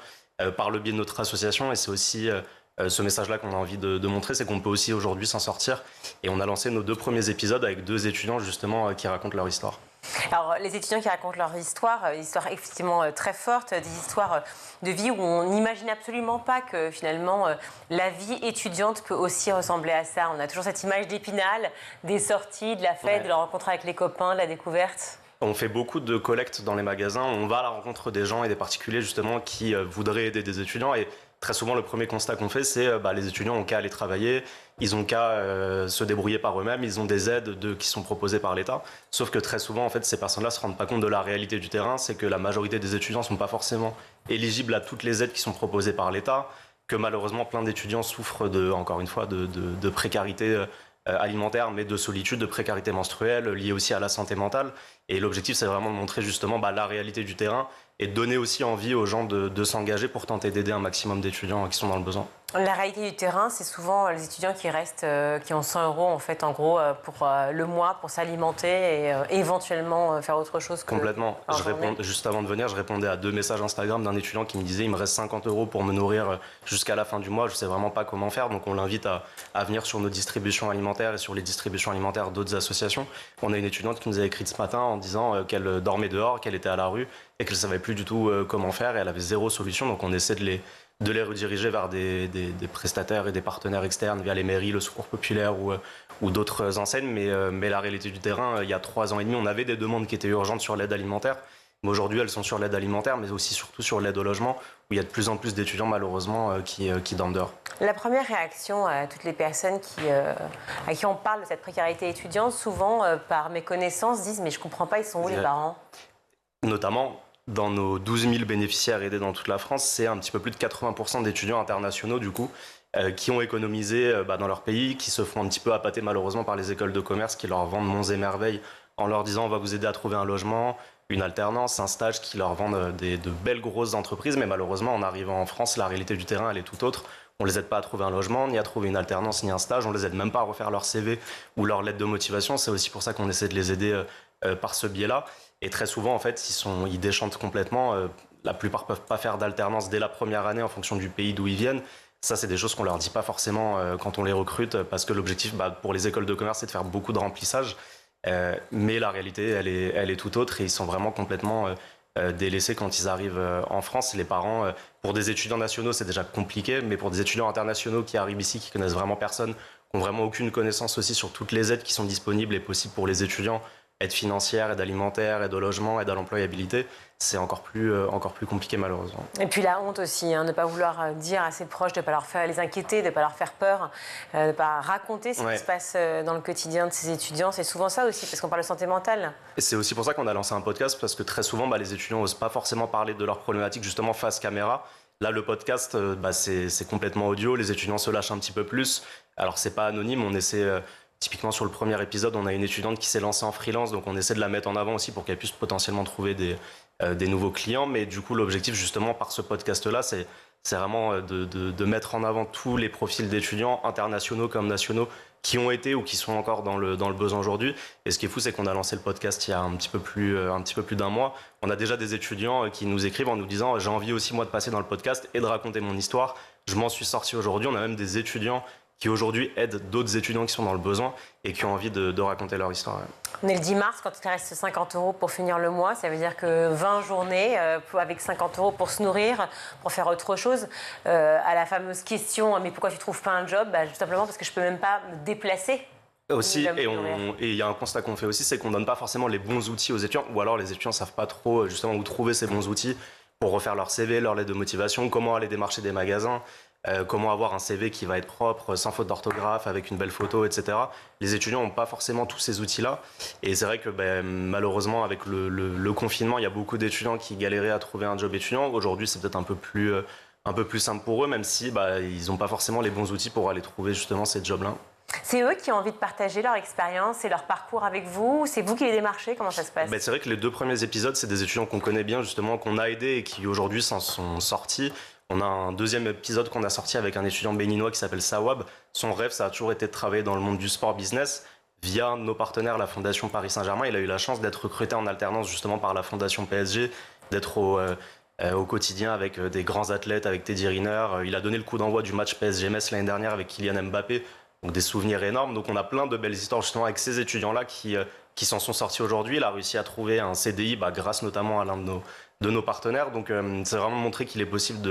par le biais de notre association. Et c'est aussi ce message-là qu'on a envie de montrer, c'est qu'on peut aussi aujourd'hui s'en sortir. Et on a lancé nos 2 premiers épisodes avec 2 étudiants justement qui racontent leur histoire. Alors, les étudiants qui racontent leur histoire, des histoires effectivement très fortes, des histoires de vie où on n'imagine absolument pas que finalement la vie étudiante peut aussi ressembler à ça. On a toujours cette image d'Épinal, des sorties, de la fête, de la rencontre avec les copains, de la découverte. On fait beaucoup de collectes dans les magasins. On va à la rencontre des gens et des particuliers justement qui voudraient aider des étudiants. Et très souvent, le premier constat qu'on fait, c'est les étudiants ont qu'à aller travailler, ils ont qu'à se débrouiller par eux-mêmes, ils ont des aides qui sont proposées par l'État. Sauf que très souvent, en fait, ces personnes-là ne se rendent pas compte de la réalité du terrain, c'est que la majorité des étudiants ne sont pas forcément éligibles à toutes les aides qui sont proposées par l'État, que malheureusement, plein d'étudiants souffrent encore une fois, de précarité alimentaire, mais de solitude, de précarité menstruelle, liée aussi à la santé mentale. Et l'objectif, c'est vraiment de montrer justement la réalité du terrain et de donner aussi envie aux gens de s'engager pour tenter d'aider un maximum d'étudiants qui sont dans le besoin. La réalité du terrain, c'est souvent les étudiants qui restent, qui ont 100 € en fait, en gros, pour le mois, pour s'alimenter et éventuellement faire autre chose. Complètement. Juste avant de venir, je répondais à 2 messages Instagram d'un étudiant qui me disait il me reste 50 € pour me nourrir jusqu'à la fin du mois, je ne sais vraiment pas comment faire. Donc on l'invite à venir sur nos distributions alimentaires et sur les distributions alimentaires d'autres associations. On a une étudiante qui nous a écrit ce matin en disant qu'elle dormait dehors, qu'elle était à la rue et qu'elle ne savait plus du tout comment faire et elle avait 0 solution. Donc on essaie de les rediriger vers des prestataires et des partenaires externes via les mairies, le Secours populaire ou d'autres enseignes. Mais la réalité du terrain, il y a 3 ans et demi, on avait des demandes qui étaient urgentes sur l'aide alimentaire. Mais aujourd'hui, elles sont sur l'aide alimentaire, mais aussi surtout sur l'aide au logement, où il y a de plus en plus d'étudiants, malheureusement, qui dorment dehors. La première réaction à toutes les personnes à qui on parle de cette précarité étudiante, souvent, par méconnaissance, disent « mais je ne comprends pas, ils sont où les parents ?» Notamment, dans nos 12 000 bénéficiaires aidés dans toute la France, c'est un petit peu plus de 80% d'étudiants internationaux, du coup, qui ont économisé dans leur pays, qui se font un petit peu appâter malheureusement par les écoles de commerce qui leur vendent monts et merveilles en leur disant on va vous aider à trouver un logement, une alternance, un stage, qui leur vendent de belles grosses entreprises. Mais malheureusement, en arrivant en France, la réalité du terrain, elle est tout autre. On les aide pas à trouver un logement, ni à trouver une alternance, ni un stage. On les aide même pas à refaire leur CV ou leur lettre de motivation. C'est aussi pour ça qu'on essaie de les aider par ce biais-là. Et très souvent, en fait, ils déchantent complètement. La plupart peuvent pas faire d'alternance dès la première année en fonction du pays d'où ils viennent. Ça, c'est des choses qu'on leur dit pas forcément quand on les recrute, parce que l'objectif pour les écoles de commerce, c'est de faire beaucoup de remplissage. Mais la réalité, elle est tout autre et ils sont vraiment complètement délaissés quand ils arrivent en France. Les parents, pour des étudiants nationaux, c'est déjà compliqué, mais pour des étudiants internationaux qui arrivent ici, qui connaissent vraiment personne, qui n'ont vraiment aucune connaissance aussi sur toutes les aides qui sont disponibles et possibles pour les étudiants, aide financière, aide alimentaire, aide au logement, aide à l'employabilité, c'est encore plus compliqué malheureusement. Et puis la honte aussi, de ne pas vouloir dire à ses proches, de ne pas leur faire les inquiéter, de ne pas leur faire peur, de ne pas raconter ce qui se passe dans le quotidien de ces étudiants. C'est souvent ça aussi, parce qu'on parle de santé mentale. Et c'est aussi pour ça qu'on a lancé un podcast, parce que très souvent, les étudiants n'osent pas forcément parler de leurs problématiques justement face caméra. Là, le podcast, c'est complètement audio, les étudiants se lâchent un petit peu plus. Alors, c'est pas anonyme, on essaie... Typiquement, sur le premier épisode, on a une étudiante qui s'est lancée en freelance, donc on essaie de la mettre en avant aussi pour qu'elle puisse potentiellement trouver des nouveaux clients. Mais du coup, l'objectif, justement, par ce podcast-là, c'est vraiment de mettre en avant tous les profils d'étudiants, internationaux comme nationaux, qui ont été ou qui sont encore dans le besoin aujourd'hui. Et ce qui est fou, c'est qu'on a lancé le podcast il y a un petit peu plus d'1 mois. On a déjà des étudiants qui nous écrivent en nous disant « j'ai envie aussi, moi, de passer dans le podcast et de raconter mon histoire. Je m'en suis sorti aujourd'hui. » On a même des étudiants qui aujourd'hui aident d'autres étudiants qui sont dans le besoin et qui ont envie de raconter leur histoire. On est le 10 mars, quand il reste 50 € pour finir le mois, ça veut dire que 20 journées avec 50 € pour se nourrir, pour faire autre chose. À la fameuse question « mais pourquoi tu ne trouves pas un job ?» Tout simplement parce que je ne peux même pas me déplacer. Aussi, et il y a un constat qu'on fait aussi, c'est qu'on ne donne pas forcément les bons outils aux étudiants, ou alors les étudiants ne savent pas trop justement où trouver ces bons outils pour refaire leur CV, leur lettre de motivation, comment aller démarcher des magasins. comment avoir un CV qui va être propre, sans faute d'orthographe, avec une belle photo, etc. Les étudiants n'ont pas forcément tous ces outils-là. Et c'est vrai que malheureusement, avec le confinement, il y a beaucoup d'étudiants qui galéraient à trouver un job étudiant. Aujourd'hui, c'est peut-être un peu plus simple pour eux, même si ils n'ont pas forcément les bons outils pour aller trouver justement ces jobs-là. C'est eux qui ont envie de partager leur expérience et leur parcours avec vous? C'est vous qui les démarchez? Comment ça se passe? C'est vrai que les 2 premiers épisodes, c'est des étudiants qu'on connaît bien, justement, qu'on a aidés et qui aujourd'hui s'en sont sortis. On a un 2e épisode qu'on a sorti avec un étudiant béninois qui s'appelle Sawab. Son rêve, ça a toujours été de travailler dans le monde du sport business. Via nos partenaires, la Fondation Paris Saint-Germain, il a eu la chance d'être recruté en alternance justement par la Fondation PSG, d'être au quotidien avec des grands athlètes, avec Teddy Riner. Il a donné le coup d'envoi du match PSG-Metz l'année dernière avec Kylian Mbappé. Donc des souvenirs énormes. Donc on a plein de belles histoires justement avec ces étudiants-là qui s'en sont sortis aujourd'hui. Il a réussi à trouver un CDI grâce notamment à l'un de nos partenaires. Donc c'est vraiment montrer qu'il est possible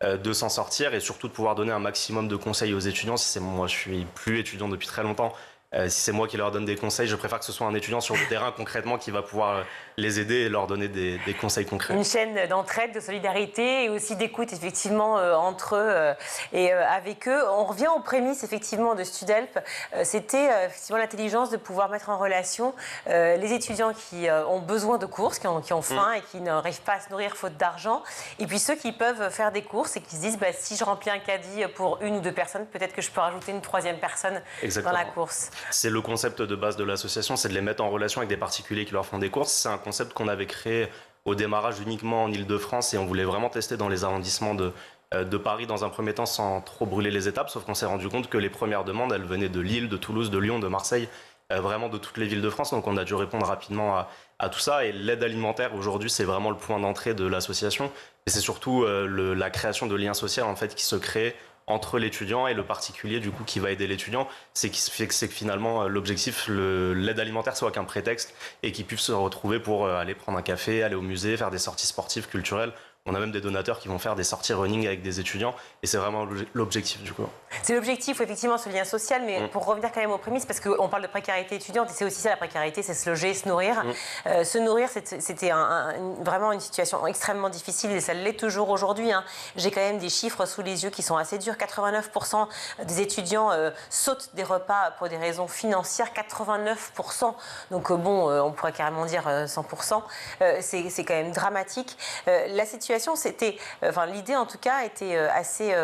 de s'en sortir et surtout de pouvoir donner un maximum de conseils aux étudiants. Moi, je suis plus étudiant depuis très longtemps. Si c'est moi qui leur donne des conseils, je préfère que ce soit un étudiant sur le terrain concrètement qui va pouvoir les aider et leur donner des conseils concrets. Une chaîne d'entraide, de solidarité et aussi d'écoute effectivement entre eux et avec eux. On revient aux prémices effectivement de Studelp. C'était effectivement l'intelligence de pouvoir mettre en relation les étudiants qui ont besoin de courses, qui ont faim et qui n'arrivent pas à se nourrir faute d'argent, et puis ceux qui peuvent faire des courses et qui se disent si je remplis un caddie pour 1 ou 2 personnes, peut-être que je peux rajouter une 3e personne dans la course. C'est le concept de base de l'association, c'est de les mettre en relation avec des particuliers qui leur font des courses. C'est un concept qu'on avait créé au démarrage uniquement en Ile-de-France et on voulait vraiment tester dans les arrondissements de Paris dans un premier temps sans trop brûler les étapes, sauf qu'on s'est rendu compte que les premières demandes, elles venaient de Lille, de Toulouse, de Lyon, de Marseille, vraiment de toutes les villes de France. Donc on a dû répondre rapidement à tout ça. Et l'aide alimentaire, aujourd'hui, c'est vraiment le point d'entrée de l'association. Et c'est surtout la création de liens sociaux en fait, qui se crée entre l'étudiant et le particulier du coup qui va aider l'étudiant. C'est que finalement l'objectif, l'aide alimentaire soit qu'un prétexte et qu'ils puissent se retrouver pour aller prendre un café, aller au musée, faire des sorties sportives, culturelles. On a même des donateurs qui vont faire des sorties running avec des étudiants et c'est vraiment l'objectif du coup. C'est l'objectif, effectivement, ce lien social, mais pour revenir quand même aux prémices, parce qu'on parle de précarité étudiante et c'est aussi ça la précarité, c'est se loger, se nourrir. Se nourrir, c'était vraiment une situation extrêmement difficile et ça l'est toujours aujourd'hui. J'ai quand même des chiffres sous les yeux qui sont assez durs. 89% des étudiants sautent des repas pour des raisons financières, 89%. Donc on pourrait carrément dire 100%. C'est quand même dramatique. La situation, l'idée en tout cas était assez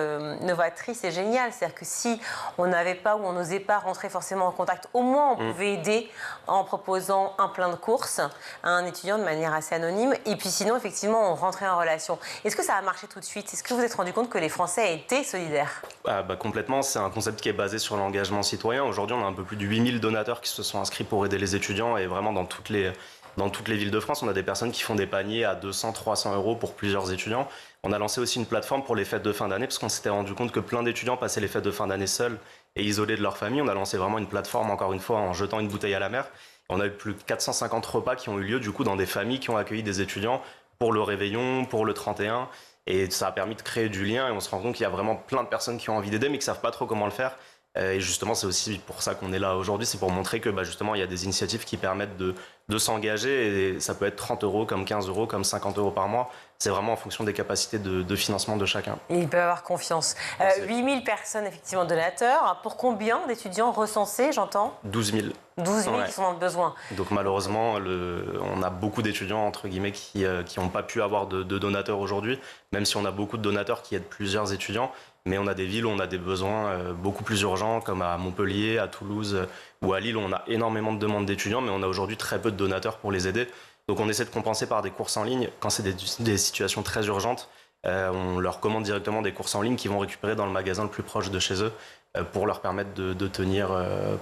novatrice et géniale. C'est-à-dire que si on n'avait pas ou on n'osait pas rentrer forcément en contact, au moins on pouvait aider en proposant un plein de courses à un étudiant de manière assez anonyme. Et puis sinon, effectivement, on rentrait en relation. Est-ce que ça a marché tout de suite? Est-ce que vous vous êtes rendu compte que les Français étaient solidaires? Complètement. C'est un concept qui est basé sur l'engagement citoyen. Aujourd'hui, on a un peu plus de 8000 donateurs qui se sont inscrits pour aider les étudiants et vraiment dans toutes les villes de France, on a des personnes qui font des paniers à 200, 300 € pour plusieurs étudiants. On a lancé aussi une plateforme pour les fêtes de fin d'année parce qu'on s'était rendu compte que plein d'étudiants passaient les fêtes de fin d'année seuls et isolés de leur famille. On a lancé vraiment une plateforme, encore une fois, en jetant une bouteille à la mer. On a eu plus de 450 repas qui ont eu lieu du coup dans des familles qui ont accueilli des étudiants pour le réveillon, pour le 31. Et ça a permis de créer du lien et on se rend compte qu'il y a vraiment plein de personnes qui ont envie d'aider mais qui ne savent pas trop comment le faire. Et justement, c'est aussi pour ça qu'on est là aujourd'hui, c'est pour montrer que justement, il y a des initiatives qui permettent de s'engager et ça peut être 30 €, comme 15 €, comme 50 € par mois. C'est vraiment en fonction des capacités de financement de chacun. Et ils peuvent avoir confiance. 8000 personnes, effectivement, donateurs. Pour combien d'étudiants recensés, j'entends? 12 000. 12 000 qui sont dans le besoin. Donc malheureusement, on a beaucoup d'étudiants, entre guillemets, qui n'ont pas pu avoir de donateurs aujourd'hui, même si on a beaucoup de donateurs qui aident plusieurs étudiants. Mais on a des villes où on a des besoins beaucoup plus urgents, comme à Montpellier, à Toulouse ou à Lille, où on a énormément de demandes d'étudiants, mais on a aujourd'hui très peu de donateurs pour les aider. Donc on essaie de compenser par des courses en ligne. Quand c'est des situations très urgentes, on leur commande directement des courses en ligne qu'ils vont récupérer dans le magasin le plus proche de chez eux pour leur permettre de tenir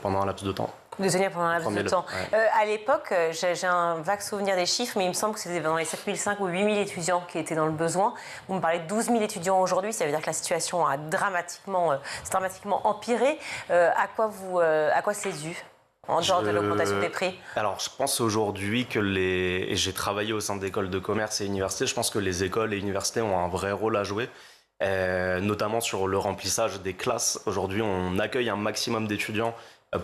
pendant un laps de temps. De tenir pendant un laps de temps. Ouais. À l'époque, j'ai un vague souvenir des chiffres, mais il me semble que c'était dans les 7500 ou 8000 étudiants qui étaient dans le besoin. Vous me parlez de 12 000 étudiants aujourd'hui, ça veut dire que la situation a dramatiquement empiré. À quoi c'est dû en dehors de l'augmentation des prix? Alors, je pense aujourd'hui que et j'ai travaillé au sein d'écoles de commerce et universités, je pense que les écoles et universités ont un vrai rôle à jouer. Notamment sur le remplissage des classes. Aujourd'hui, on accueille un maximum d'étudiants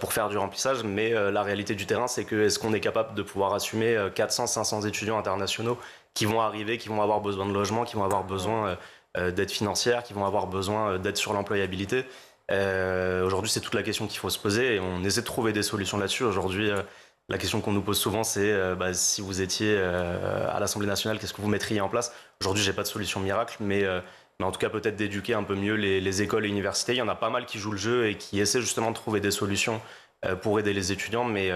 pour faire du remplissage, mais la réalité du terrain, c'est que est-ce qu'on est capable de pouvoir assumer 400, 500 étudiants internationaux qui vont arriver, qui vont avoir besoin de logement, qui vont avoir besoin d'aide financière, qui vont avoir besoin d'aide sur l'employabilité. Aujourd'hui, c'est toute la question qu'il faut se poser et on essaie de trouver des solutions là-dessus. Aujourd'hui, la question qu'on nous pose souvent, c'est si vous étiez à l'Assemblée nationale, qu'est-ce que vous mettriez en place? Aujourd'hui, j'ai pas de solution miracle, mais en tout cas, peut-être d'éduquer un peu mieux les écoles et universités. Il y en a pas mal qui jouent le jeu et qui essaient justement de trouver des solutions pour aider les étudiants, mais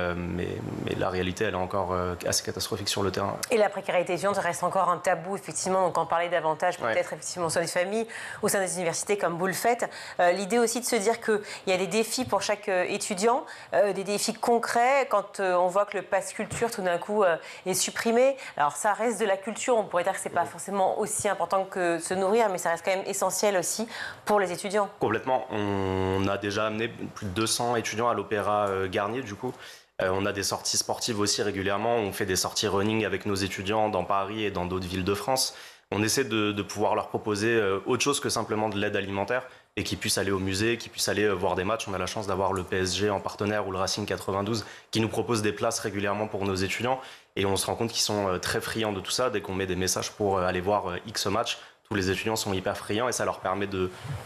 la réalité, elle est encore assez catastrophique sur le terrain. Et la précarité étudiante reste encore un tabou, effectivement. Donc, en parler davantage, peut-être effectivement sur les familles, au sein des universités, comme vous le faites. L'idée aussi de se dire qu'il y a des défis pour chaque étudiant, des défis concrets. Quand on voit que le pass culture, tout d'un coup, est supprimé, alors ça reste de la culture. On pourrait dire que c'est pas forcément aussi important que se nourrir, mais ça reste quand même essentiel aussi pour les étudiants. Complètement. On a déjà amené plus de 200 étudiants à l'Opéra Garnier, du coup. On a des sorties sportives aussi régulièrement. On fait des sorties running avec nos étudiants dans Paris et dans d'autres villes de France. On essaie de pouvoir leur proposer autre chose que simplement de l'aide alimentaire et qu'ils puissent aller au musée, qu'ils puissent aller voir des matchs. On a la chance d'avoir le PSG en partenaire ou le Racing 92 qui nous propose des places régulièrement pour nos étudiants. Et on se rend compte qu'ils sont très friands de tout ça. Dès qu'on met des messages pour aller voir X matchs, tous les étudiants sont hyper friands et ça leur permet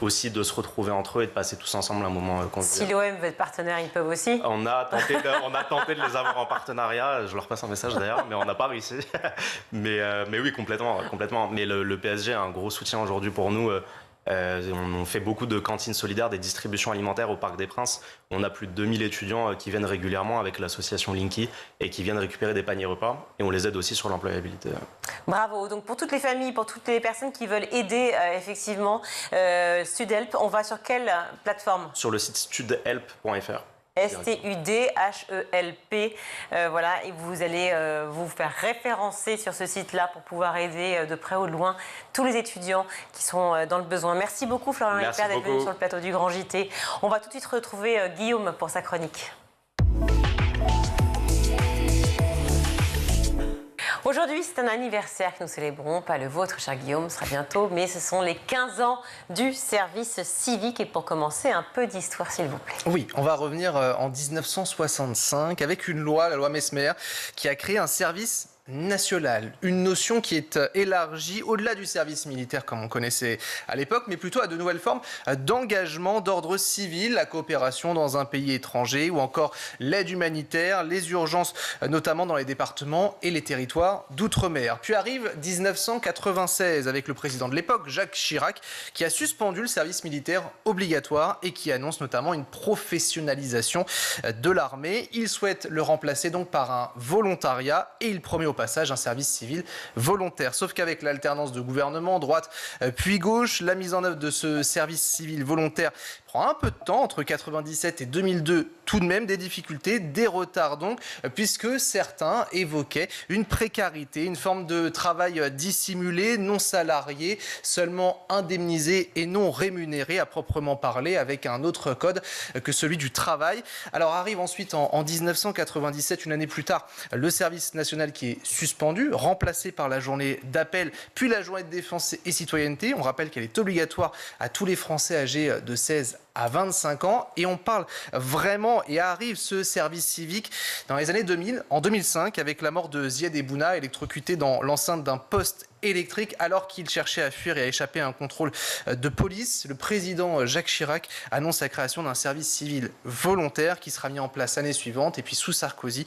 aussi de se retrouver entre eux et de passer tous ensemble un moment convivial. Si l'OM veut être partenaire, ils peuvent aussi. On a tenté de les avoir en partenariat. Je leur passe un message d'ailleurs, mais on n'a pas réussi. mais oui, complètement. Mais le PSG a un gros soutien aujourd'hui pour nous. On fait beaucoup de cantines solidaires, des distributions alimentaires au Parc des Princes. On a plus de 2000 étudiants qui viennent régulièrement avec l'association Linky et qui viennent récupérer des paniers repas. Et on les aide aussi sur l'employabilité. Bravo. Donc pour toutes les familles, pour toutes les personnes qui veulent aider effectivement Studhelp, on va sur quelle plateforme? Sur le site studhelp.fr. STUDHELP, voilà, et vous allez vous faire référencer sur ce site-là pour pouvoir aider de près ou de loin tous les étudiants qui sont dans le besoin. Merci beaucoup Florian Lepère d'être venu sur le plateau du Grand JT. On va tout de suite retrouver Guillaume pour sa chronique. Aujourd'hui, c'est un anniversaire que nous célébrons, pas le vôtre, cher Guillaume, ce sera bientôt, mais ce sont les 15 ans du service civique. Et pour commencer, un peu d'histoire, s'il vous plaît. Oui, on va revenir en 1965 avec une loi, la loi Messmer, qui a créé un service national, une notion qui est élargie au-delà du service militaire comme on connaissait à l'époque, mais plutôt à de nouvelles formes d'engagement d'ordre civil, la coopération dans un pays étranger ou encore l'aide humanitaire, les urgences notamment dans les départements et les territoires d'outre-mer. Puis arrive 1996 avec le président de l'époque, Jacques Chirac, qui a suspendu le service militaire obligatoire et qui annonce notamment une professionnalisation de l'armée. Il souhaite le remplacer donc par un volontariat et il promet au passage un service civil volontaire. Sauf qu'avec l'alternance de gouvernement, droite puis gauche, la mise en œuvre de ce service civil volontaire prend un peu de temps, entre 1997 et 2002, tout de même des difficultés, des retards donc, puisque certains évoquaient une précarité, une forme de travail dissimulé, non salarié, seulement indemnisé et non rémunéré à proprement parler, avec un autre code que celui du travail. Alors arrive ensuite en 1997, une année plus tard, le service national qui est suspendu, remplacé par la journée d'appel, puis la journée de défense et citoyenneté. On rappelle qu'elle est obligatoire à tous les Français âgés de 16 à 25 ans. Et on parle vraiment, et arrive ce service civique dans les années 2000, en 2005, avec la mort de Ziad Ebouna, électrocuté dans l'enceinte d'un poste électrique alors qu'il cherchait à fuir et à échapper à un contrôle de police. Le président Jacques Chirac annonce la création d'un service civil volontaire qui sera mis en place l'année suivante, et puis sous Sarkozy,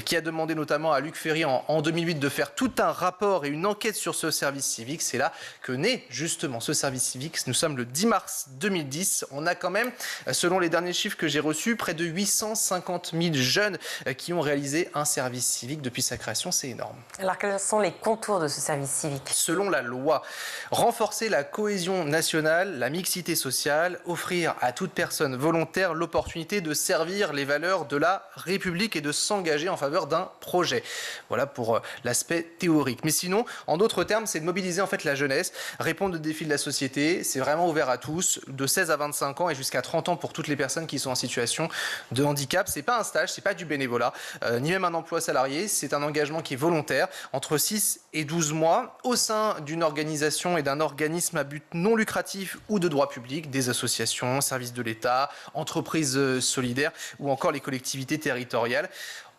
qui a demandé notamment à Luc Ferry en 2008 de faire tout un rapport et une enquête sur ce service civique. C'est là que naît justement ce service civique. Nous sommes le 10 mars 2010. On a quand même, selon les derniers chiffres que j'ai reçus, près de 850 000 jeunes qui ont réalisé un service civique depuis sa création. C'est énorme. Alors quels sont les contours de ce service civique ? Selon la loi, renforcer la cohésion nationale, la mixité sociale, offrir à toute personne volontaire l'opportunité de servir les valeurs de la République et de s'engager en faveur d'un projet. Voilà pour l'aspect théorique. Mais sinon, en d'autres termes, c'est de mobiliser en fait la jeunesse, répondre aux défis de la société. C'est vraiment ouvert à tous, de 16 à 25 ans et jusqu'à 30 ans pour toutes les personnes qui sont en situation de handicap. C'est pas un stage, c'est pas du bénévolat, ni même un emploi salarié. C'est un engagement qui est volontaire, entre 6 et 12 mois, au sein d'une organisation et d'un organisme à but non lucratif ou de droit public, des associations, services de l'État, entreprises solidaires ou encore les collectivités territoriales.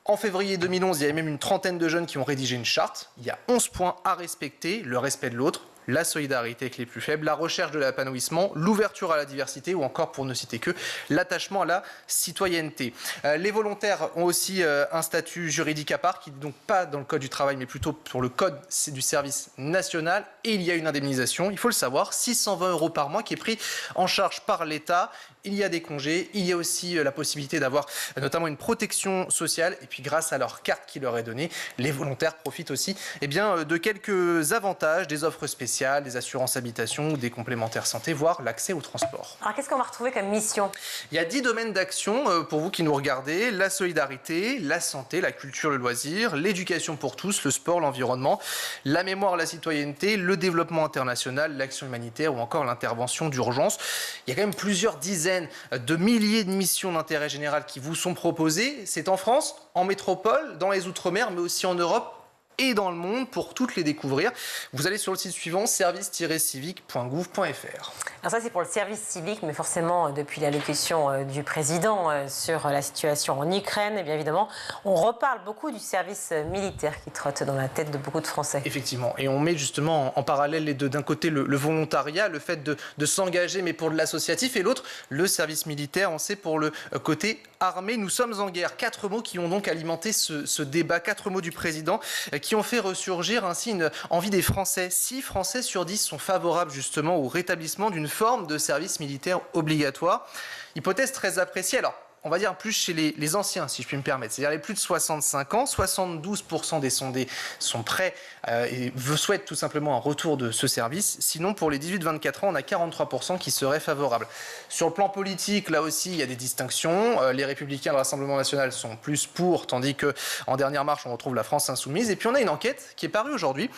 En février 2011, il y avait même une trentaine de jeunes qui ont rédigé une charte. Il y a 11 points à respecter: le respect de l'autre, la solidarité avec les plus faibles, la recherche de l'épanouissement, l'ouverture à la diversité ou encore, pour ne citer que, l'attachement à la citoyenneté. Les volontaires ont aussi un statut juridique à part, qui n'est donc pas dans le Code du travail, mais plutôt sur le Code du service national. Et il y a une indemnisation, il faut le savoir, 620 € par mois qui est pris en charge par l'État. Il y a des congés, il y a aussi la possibilité d'avoir notamment une protection sociale. Et puis grâce à leur carte qui leur est donnée, les volontaires profitent aussi de quelques avantages, des offres spéciales, des assurances habitation, des complémentaires santé, voire l'accès au transport. Alors qu'est-ce qu'on va retrouver comme mission ? Il y a 10 domaines d'action pour vous qui nous regardez. La solidarité, la santé, la culture, le loisir, l'éducation pour tous, le sport, l'environnement, la mémoire, la citoyenneté, le développement international, l'action humanitaire ou encore l'intervention d'urgence. Il y a quand même plusieurs dizaines de milliers de missions d'intérêt général qui vous sont proposées. C'est en France, en métropole, dans les Outre-mer, mais aussi en Europe et dans le monde. Pour toutes les découvrir, vous allez sur le site suivant, service-civique.gouv.fr. Alors ça, c'est pour le service civique, mais forcément, depuis l'allocution du président sur la situation en Ukraine, et bien évidemment, on reparle beaucoup du service militaire qui trotte dans la tête de beaucoup de Français. Effectivement, et on met justement en parallèle les deux. D'un côté, le volontariat, le fait de s'engager, mais pour de l'associatif, et l'autre, le service militaire, on sait, pour le côté armé. Nous sommes en guerre. 4 mots qui ont donc alimenté ce débat, 4 mots du président qui ont fait ressurgir ainsi une envie des Français. 6 Français sur 10 sont favorables justement au rétablissement d'une forme de service militaire obligatoire. Hypothèse très appréciée. Alors, on va dire plus chez les anciens, si je puis me permettre, c'est-à-dire les plus de 65 ans. 72% des sondés sont prêts et souhaitent tout simplement un retour de ce service. Sinon, pour les 18-24 ans, on a 43% qui seraient favorables. Sur le plan politique, là aussi, il y a des distinctions. Les Républicains de l'Assemblée nationale sont plus pour, tandis qu'en dernière marche, on retrouve la France insoumise. Et puis, on a une enquête qui est parue aujourd'hui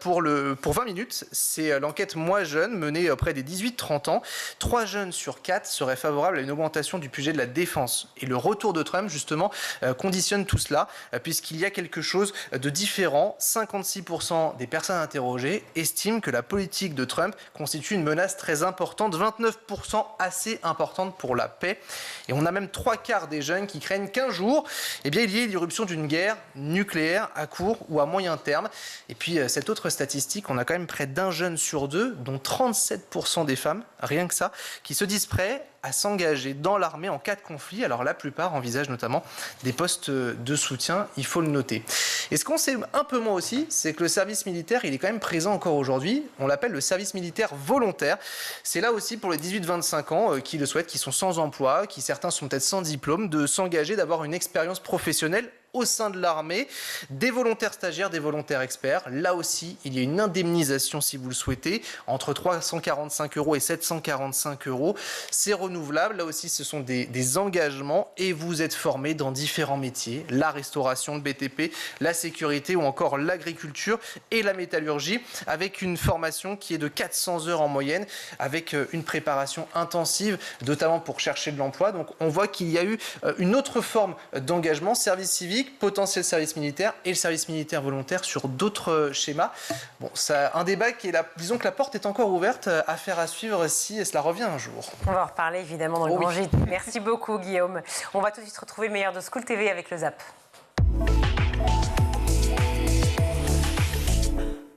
pour 20 minutes. C'est l'enquête Moi Jeune, menée auprès des 18-30 ans. 3 jeunes sur 4 seraient favorables à une augmentation du budget de la défense. Et le retour de Trump, justement, conditionne tout cela, puisqu'il y a quelque chose de différent. 56% des personnes interrogées estiment que la politique de Trump constitue une menace très importante, 29% assez importante pour la paix. Et on a même 3/4 des jeunes qui craignent qu'un jour, il y ait l'irruption d'une guerre nucléaire à court ou à moyen terme. Et puis, cette autre statistique, on a quand même près d'un jeune sur 2, dont 37% des femmes, rien que ça, qui se disent prêts à s'engager dans l'armée en cas de conflit. Alors la plupart envisagent notamment des postes de soutien, il faut le noter. Et ce qu'on sait un peu moins aussi, c'est que le service militaire, il est quand même présent encore aujourd'hui. On l'appelle le service militaire volontaire. C'est là aussi pour les 18-25 ans qui le souhaitent, qui sont sans emploi, qui certains sont peut-être sans diplôme, de s'engager, d'avoir une expérience professionnelle au sein de l'armée, des volontaires stagiaires, des volontaires experts. Là aussi, il y a une indemnisation si vous le souhaitez, entre 345 € et 745 €. C'est renouvelable. Là aussi, ce sont des engagements et vous êtes formé dans différents métiers, la restauration, le BTP, la sécurité ou encore l'agriculture et la métallurgie, avec une formation qui est de 400 heures en moyenne, avec une préparation intensive, notamment pour chercher de l'emploi. Donc on voit qu'il y a eu une autre forme d'engagement, service civique, potentiel service militaire et le service militaire volontaire sur d'autres schémas. Bon, ça, un débat qui est là, disons que la porte est encore ouverte, affaire à suivre si cela revient un jour. On va en reparler évidemment dans le Grand Gîte. Merci beaucoup Guillaume. On va tout de suite retrouver le meilleur de School TV avec le ZAP.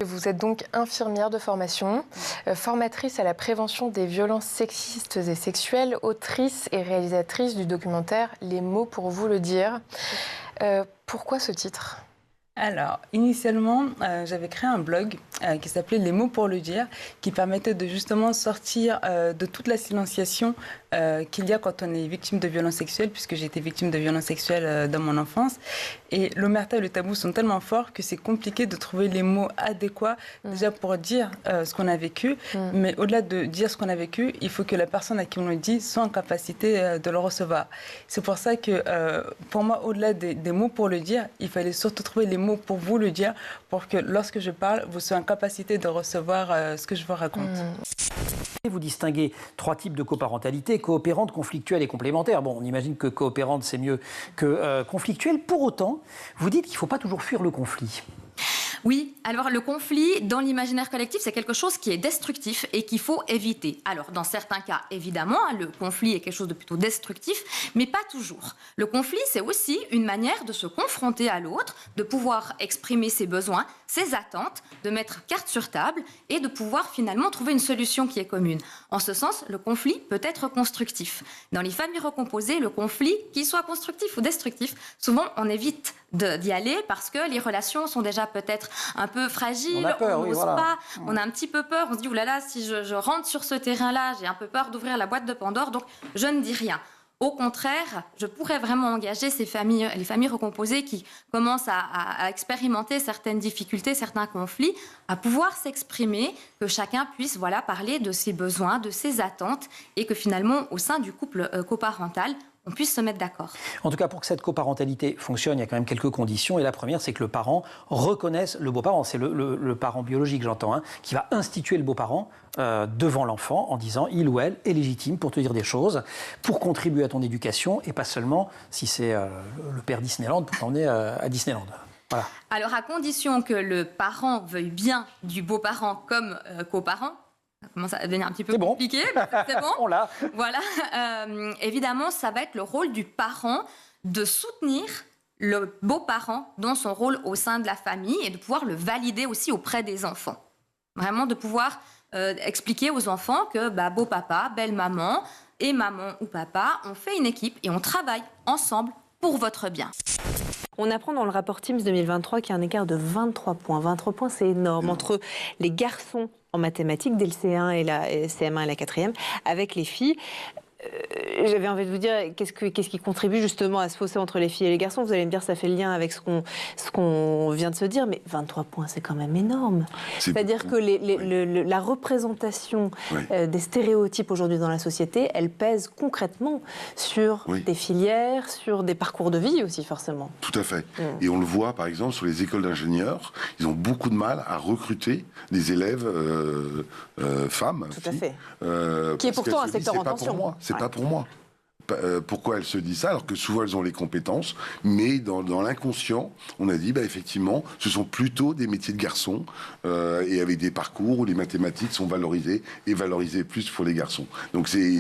Vous êtes donc infirmière de formation, formatrice à la prévention des violences sexistes et sexuelles, autrice et réalisatrice du documentaire Les mots pour vous le dire. Pourquoi ce titre ? Alors, initialement, j'avais créé un blog qui s'appelait Les mots pour le dire, qui permettait de justement sortir de toute la silenciation qu'il y a quand on est victime de violences sexuelles, puisque j'ai été victime de violences sexuelles dans mon enfance. Et l'omerta et le tabou sont tellement forts que c'est compliqué de trouver les mots adéquats déjà pour dire ce qu'on a vécu. Mais au-delà de dire ce qu'on a vécu, il faut que la personne à qui on le dit soit en capacité de le recevoir. C'est pour ça que pour moi, au-delà des mots pour le dire, il fallait surtout trouver les mots pour vous le dire, pour que lorsque je parle, vous soyez en capacité de recevoir ce que je vous raconte. Vous distinguez 3 types de coparentalité, coopérante, conflictuelle et complémentaire. Bon, on imagine que coopérante, c'est mieux que conflictuelle. Pour autant, vous dites qu'il ne faut pas toujours fuir le conflit. Oui, alors le conflit dans l'imaginaire collectif, c'est quelque chose qui est destructif et qu'il faut éviter. Alors dans certains cas, évidemment, le conflit est quelque chose de plutôt destructif, mais pas toujours. Le conflit, c'est aussi une manière de se confronter à l'autre, de pouvoir exprimer ses besoins, ses attentes, de mettre carte sur table et de pouvoir finalement trouver une solution qui est commune. En ce sens, le conflit peut être constructif. Dans les familles recomposées, le conflit, qu'il soit constructif ou destructif, souvent on évite d'y aller parce que les relations sont déjà peut-être un peu fragiles, on a peur, n'ose pas, on a un petit peu peur, on se dit oulala, si je rentre sur ce terrain-là, j'ai un peu peur d'ouvrir la boîte de Pandore, donc je ne dis rien. Au contraire, je pourrais vraiment engager les familles recomposées qui commencent à expérimenter certaines difficultés, certains conflits, à pouvoir s'exprimer, que chacun puisse parler de ses besoins, de ses attentes, et que finalement, au sein du couple coparental, on puisse se mettre d'accord. En tout cas, pour que cette coparentalité fonctionne, il y a quand même quelques conditions. Et la première, c'est que le parent reconnaisse le beau-parent. C'est le parent biologique, j'entends, qui va instituer le beau-parent devant l'enfant en disant il ou elle est légitime pour te dire des choses, pour contribuer à ton éducation, et pas seulement si c'est le père Disneyland pour t'emmener à Disneyland. Voilà. Alors, à condition que le parent veuille bien du beau-parent comme coparent, ça commence à devenir un petit peu compliqué, mais c'est bon. On l'a. Voilà. Évidemment, ça va être le rôle du parent de soutenir le beau-parent dans son rôle au sein de la famille et de pouvoir le valider aussi auprès des enfants. Vraiment de pouvoir expliquer aux enfants que beau-papa, belle-maman et maman ou papa, on fait une équipe et on travaille ensemble pour votre bien. On apprend dans le rapport Teams 2023 qu'il y a un écart de 23 points. 23 points, c'est énorme. Entre les garçons en mathématiques, dès le C1 et la CM1 et la 4e, avec les filles. J'avais envie de vous dire, qu'est-ce qui contribue justement à ce fossé entre les filles et les garçons? Vous allez me dire, ça fait le lien avec ce qu'on vient de se dire, mais 23 points, c'est quand même énorme. C'est-à-dire que la représentation des stéréotypes aujourd'hui dans la société, elle pèse concrètement sur des filières, sur des parcours de vie aussi, forcément. Tout à fait. Et on le voit, par exemple, sur les écoles d'ingénieurs, ils ont beaucoup de mal à recruter des élèves femmes. Tout à fait. Qui est pourtant un secteur en tension. C'est pas pour moi. Pourquoi elles se disent ça alors que souvent elles ont les compétences, mais dans l'inconscient, on a dit effectivement, ce sont plutôt des métiers de garçons et avec des parcours où les mathématiques sont valorisées et valorisées plus pour les garçons. Donc c'est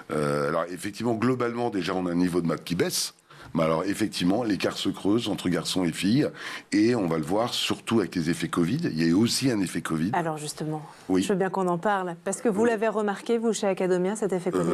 alors effectivement globalement déjà on a un niveau de maths qui baisse. Mais alors effectivement, l'écart se creuse entre garçons et filles, et on va le voir surtout avec les effets Covid. Il y a eu aussi un effet Covid. Alors justement, je veux bien qu'on en parle, parce que vous l'avez remarqué, vous, chez Academia, cet effet Covid.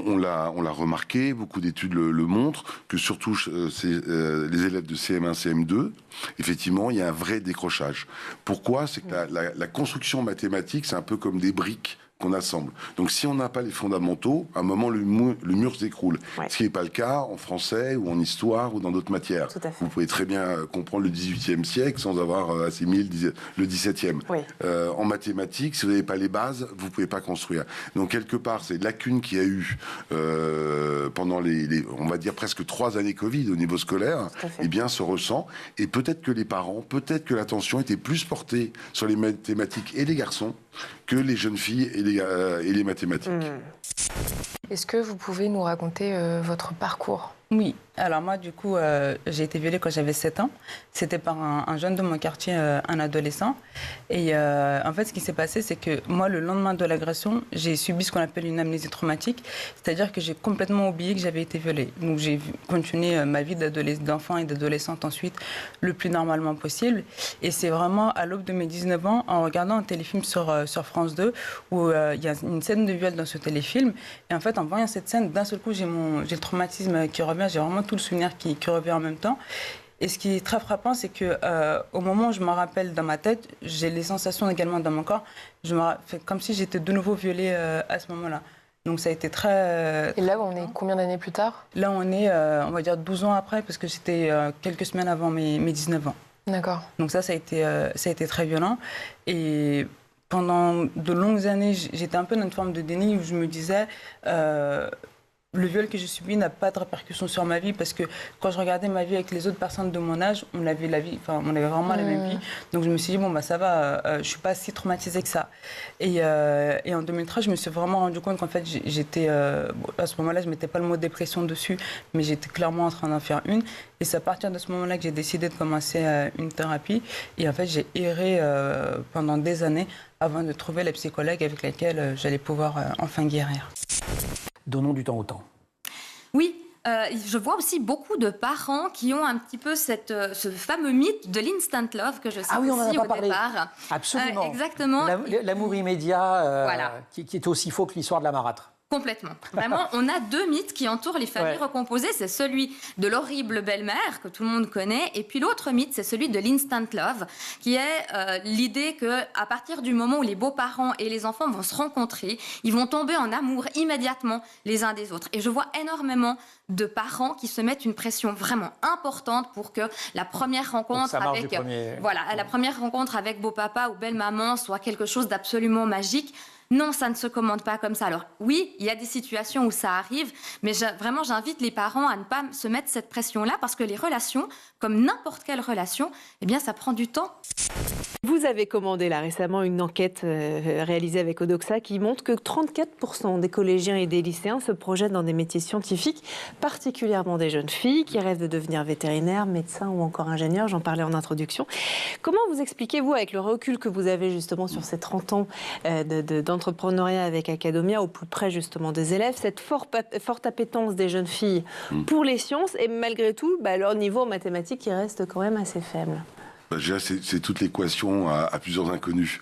On l'a remarqué, beaucoup d'études le montrent, que surtout les élèves de CM1, CM2, effectivement, il y a un vrai décrochage. Pourquoi? C'est que la construction mathématique, c'est un peu comme des briques qu'on assemble. Donc si on n'a pas les fondamentaux, à un moment le mur s'écroule. Ce qui n'est pas le cas en français ou en histoire ou dans d'autres matières. Vous pouvez très bien comprendre le XVIIIe siècle sans avoir assimilé le XVIIe. En mathématiques, si vous n'avez pas les bases, vous ne pouvez pas construire. Donc quelque part, ces lacunes qu'il y a eu pendant on va dire presque 3 années Covid au niveau scolaire, eh bien se ressent. Et peut-être que les parents, peut-être que l'attention était plus portée sur les mathématiques et les garçons que les jeunes filles et les mathématiques. Est-ce que vous pouvez nous raconter votre parcours? Oui, alors moi du coup j'ai été violée quand j'avais 7 ans. C'était par un jeune de mon quartier, un adolescent. Et en fait ce qui s'est passé c'est que moi le lendemain de l'agression, j'ai subi ce qu'on appelle une amnésie traumatique. C'est-à-dire que j'ai complètement oublié que j'avais été violée. Donc j'ai continué ma vie d'enfant et d'adolescente ensuite le plus normalement possible. Et c'est vraiment à l'aube de mes 19 ans, en regardant un téléfilm sur France 2 où il y a une scène de viol dans ce téléfilm. Et en fait en voyant cette scène, d'un seul coup j'ai le traumatisme qui revient. J'ai vraiment tout le souvenir qui revient en même temps. Et ce qui est très frappant, c'est que au moment où je me rappelle dans ma tête, j'ai les sensations également dans mon corps. Je me fais comme si j'étais de nouveau violée à ce moment-là. Donc ça a été très... Et là, on est combien d'années plus tard? Là, on est, on va dire, 12 ans après, parce que c'était quelques semaines avant mes 19 ans. D'accord. Donc ça a été très violent. Et pendant de longues années, j'étais un peu dans une forme de déni où je me disais... le viol que j'ai subi n'a pas de répercussions sur ma vie parce que quand je regardais ma vie avec les autres personnes de mon âge, on avait vraiment la même vie. Donc je me suis dit, bon, bah, ça va, je ne suis pas si traumatisée que ça. Et en 2013, je me suis vraiment rendu compte qu'en fait, j'étais, à ce moment-là, je ne mettais pas le mot dépression dessus, mais j'étais clairement en train d'en faire une. Et c'est à partir de ce moment-là que j'ai décidé de commencer une thérapie. Et en fait, j'ai erré pendant des années avant de trouver la psychologue avec laquelle j'allais pouvoir enfin guérir. Donnons du temps au temps. Oui, je vois aussi beaucoup de parents qui ont un petit peu ce fameux mythe de l'instant love que je cite on en a aussi pas au parlé. départ. Absolument. Exactement. L'amour immédiat, Voilà. qui est aussi faux que l'histoire de la marâtre. Complètement. Vraiment, on a deux mythes qui entourent les familles recomposées. C'est celui de l'horrible belle-mère, que tout le monde connaît, et puis l'autre mythe, c'est celui de l'instant love, qui est l'idée qu'à partir du moment où les beaux-parents et les enfants vont se rencontrer, ils vont tomber en amour immédiatement les uns des autres. Et je vois énormément de parents qui se mettent une pression vraiment importante pour que la première rencontre la première rencontre avec beau-papa ou belle-maman soit quelque chose d'absolument magique. Non, ça ne se commande pas comme ça. Alors oui, il y a des situations où ça arrive, mais vraiment j'invite les parents à ne pas se mettre cette pression-là parce que les relations, comme n'importe quelle relation, eh bien ça prend du temps. Vous avez commandé là récemment une enquête réalisée avec Odoxa qui montre que 34% des collégiens et des lycéens se projettent dans des métiers scientifiques, particulièrement des jeunes filles qui rêvent de devenir vétérinaires, médecins ou encore ingénieurs, j'en parlais en introduction. Comment vous expliquez-vous, avec le recul que vous avez justement sur ces 30 ans d'entrepreneuriat avec Acadomia, au plus près justement des élèves, cette forte appétence des jeunes filles pour les sciences et malgré tout, leur niveau en mathématiques qui reste quand même assez faible? C'est toute l'équation à plusieurs inconnus,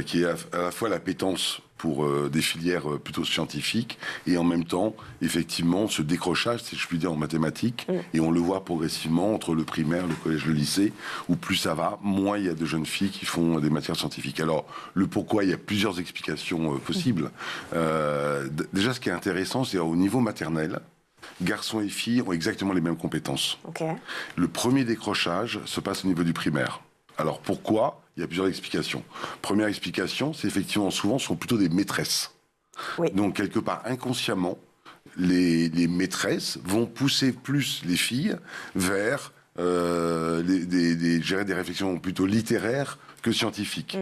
qui est à la fois l'appétence pour des filières plutôt scientifiques et en même temps, effectivement, ce décrochage, si je puis dire, en mathématiques. Et on le voit progressivement entre le primaire, le collège, le lycée, où plus ça va, moins il y a de jeunes filles qui font des matières scientifiques. Alors, le pourquoi, il y a plusieurs explications possibles. Déjà, ce qui est intéressant, c'est au niveau maternel, garçons et filles ont exactement les mêmes compétences. Le premier décrochage se passe au niveau du primaire. Alors pourquoi? Il y a plusieurs explications. Première explication, c'est effectivement souvent ce sont plutôt des maîtresses. Donc quelque part inconsciemment, les maîtresses vont pousser plus les filles vers des réflexions plutôt littéraires que scientifiques.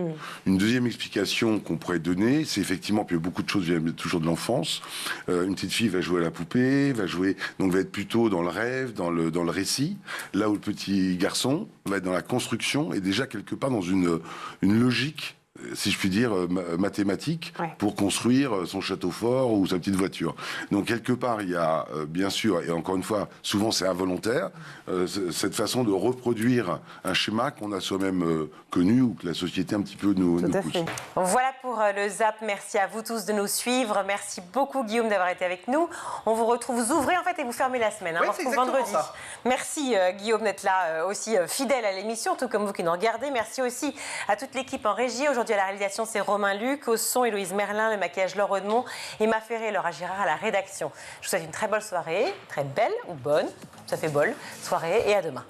Une deuxième explication qu'on pourrait donner, c'est effectivement, puis beaucoup de choses viennent toujours de l'enfance. Une petite fille va jouer à la poupée, va être plutôt dans le rêve, dans le récit, là où le petit garçon va être dans la construction et déjà quelque part dans une logique, si je puis dire, mathématique, pour construire son château fort ou sa petite voiture. Donc, quelque part, il y a, bien sûr, et encore une fois, souvent c'est involontaire, cette façon de reproduire un schéma qu'on a soi-même connu ou que la société un petit peu nous pousse. Voilà pour le ZAP. Merci à vous tous de nous suivre. Merci beaucoup, Guillaume, d'avoir été avec nous. On vous retrouve, vous ouvrez en fait et vous fermez la semaine. On se retrouve vendredi. Ça. Merci, Guillaume, d'être là aussi fidèle à l'émission, tout comme vous qui nous regardez. Merci aussi à toute l'équipe en régie. Aujourd'hui, à la réalisation, c'est Romain Luc, au son, Héloïse Merlin, le maquillage, Laure Audemont, Emma Ferré et Laura Girard à la rédaction. Je vous souhaite une très bonne soirée, très belle ou bonne, ça fait bol, soirée et à demain.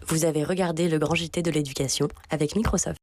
Vous avez regardé le Grand JT de l'éducation avec Microsoft.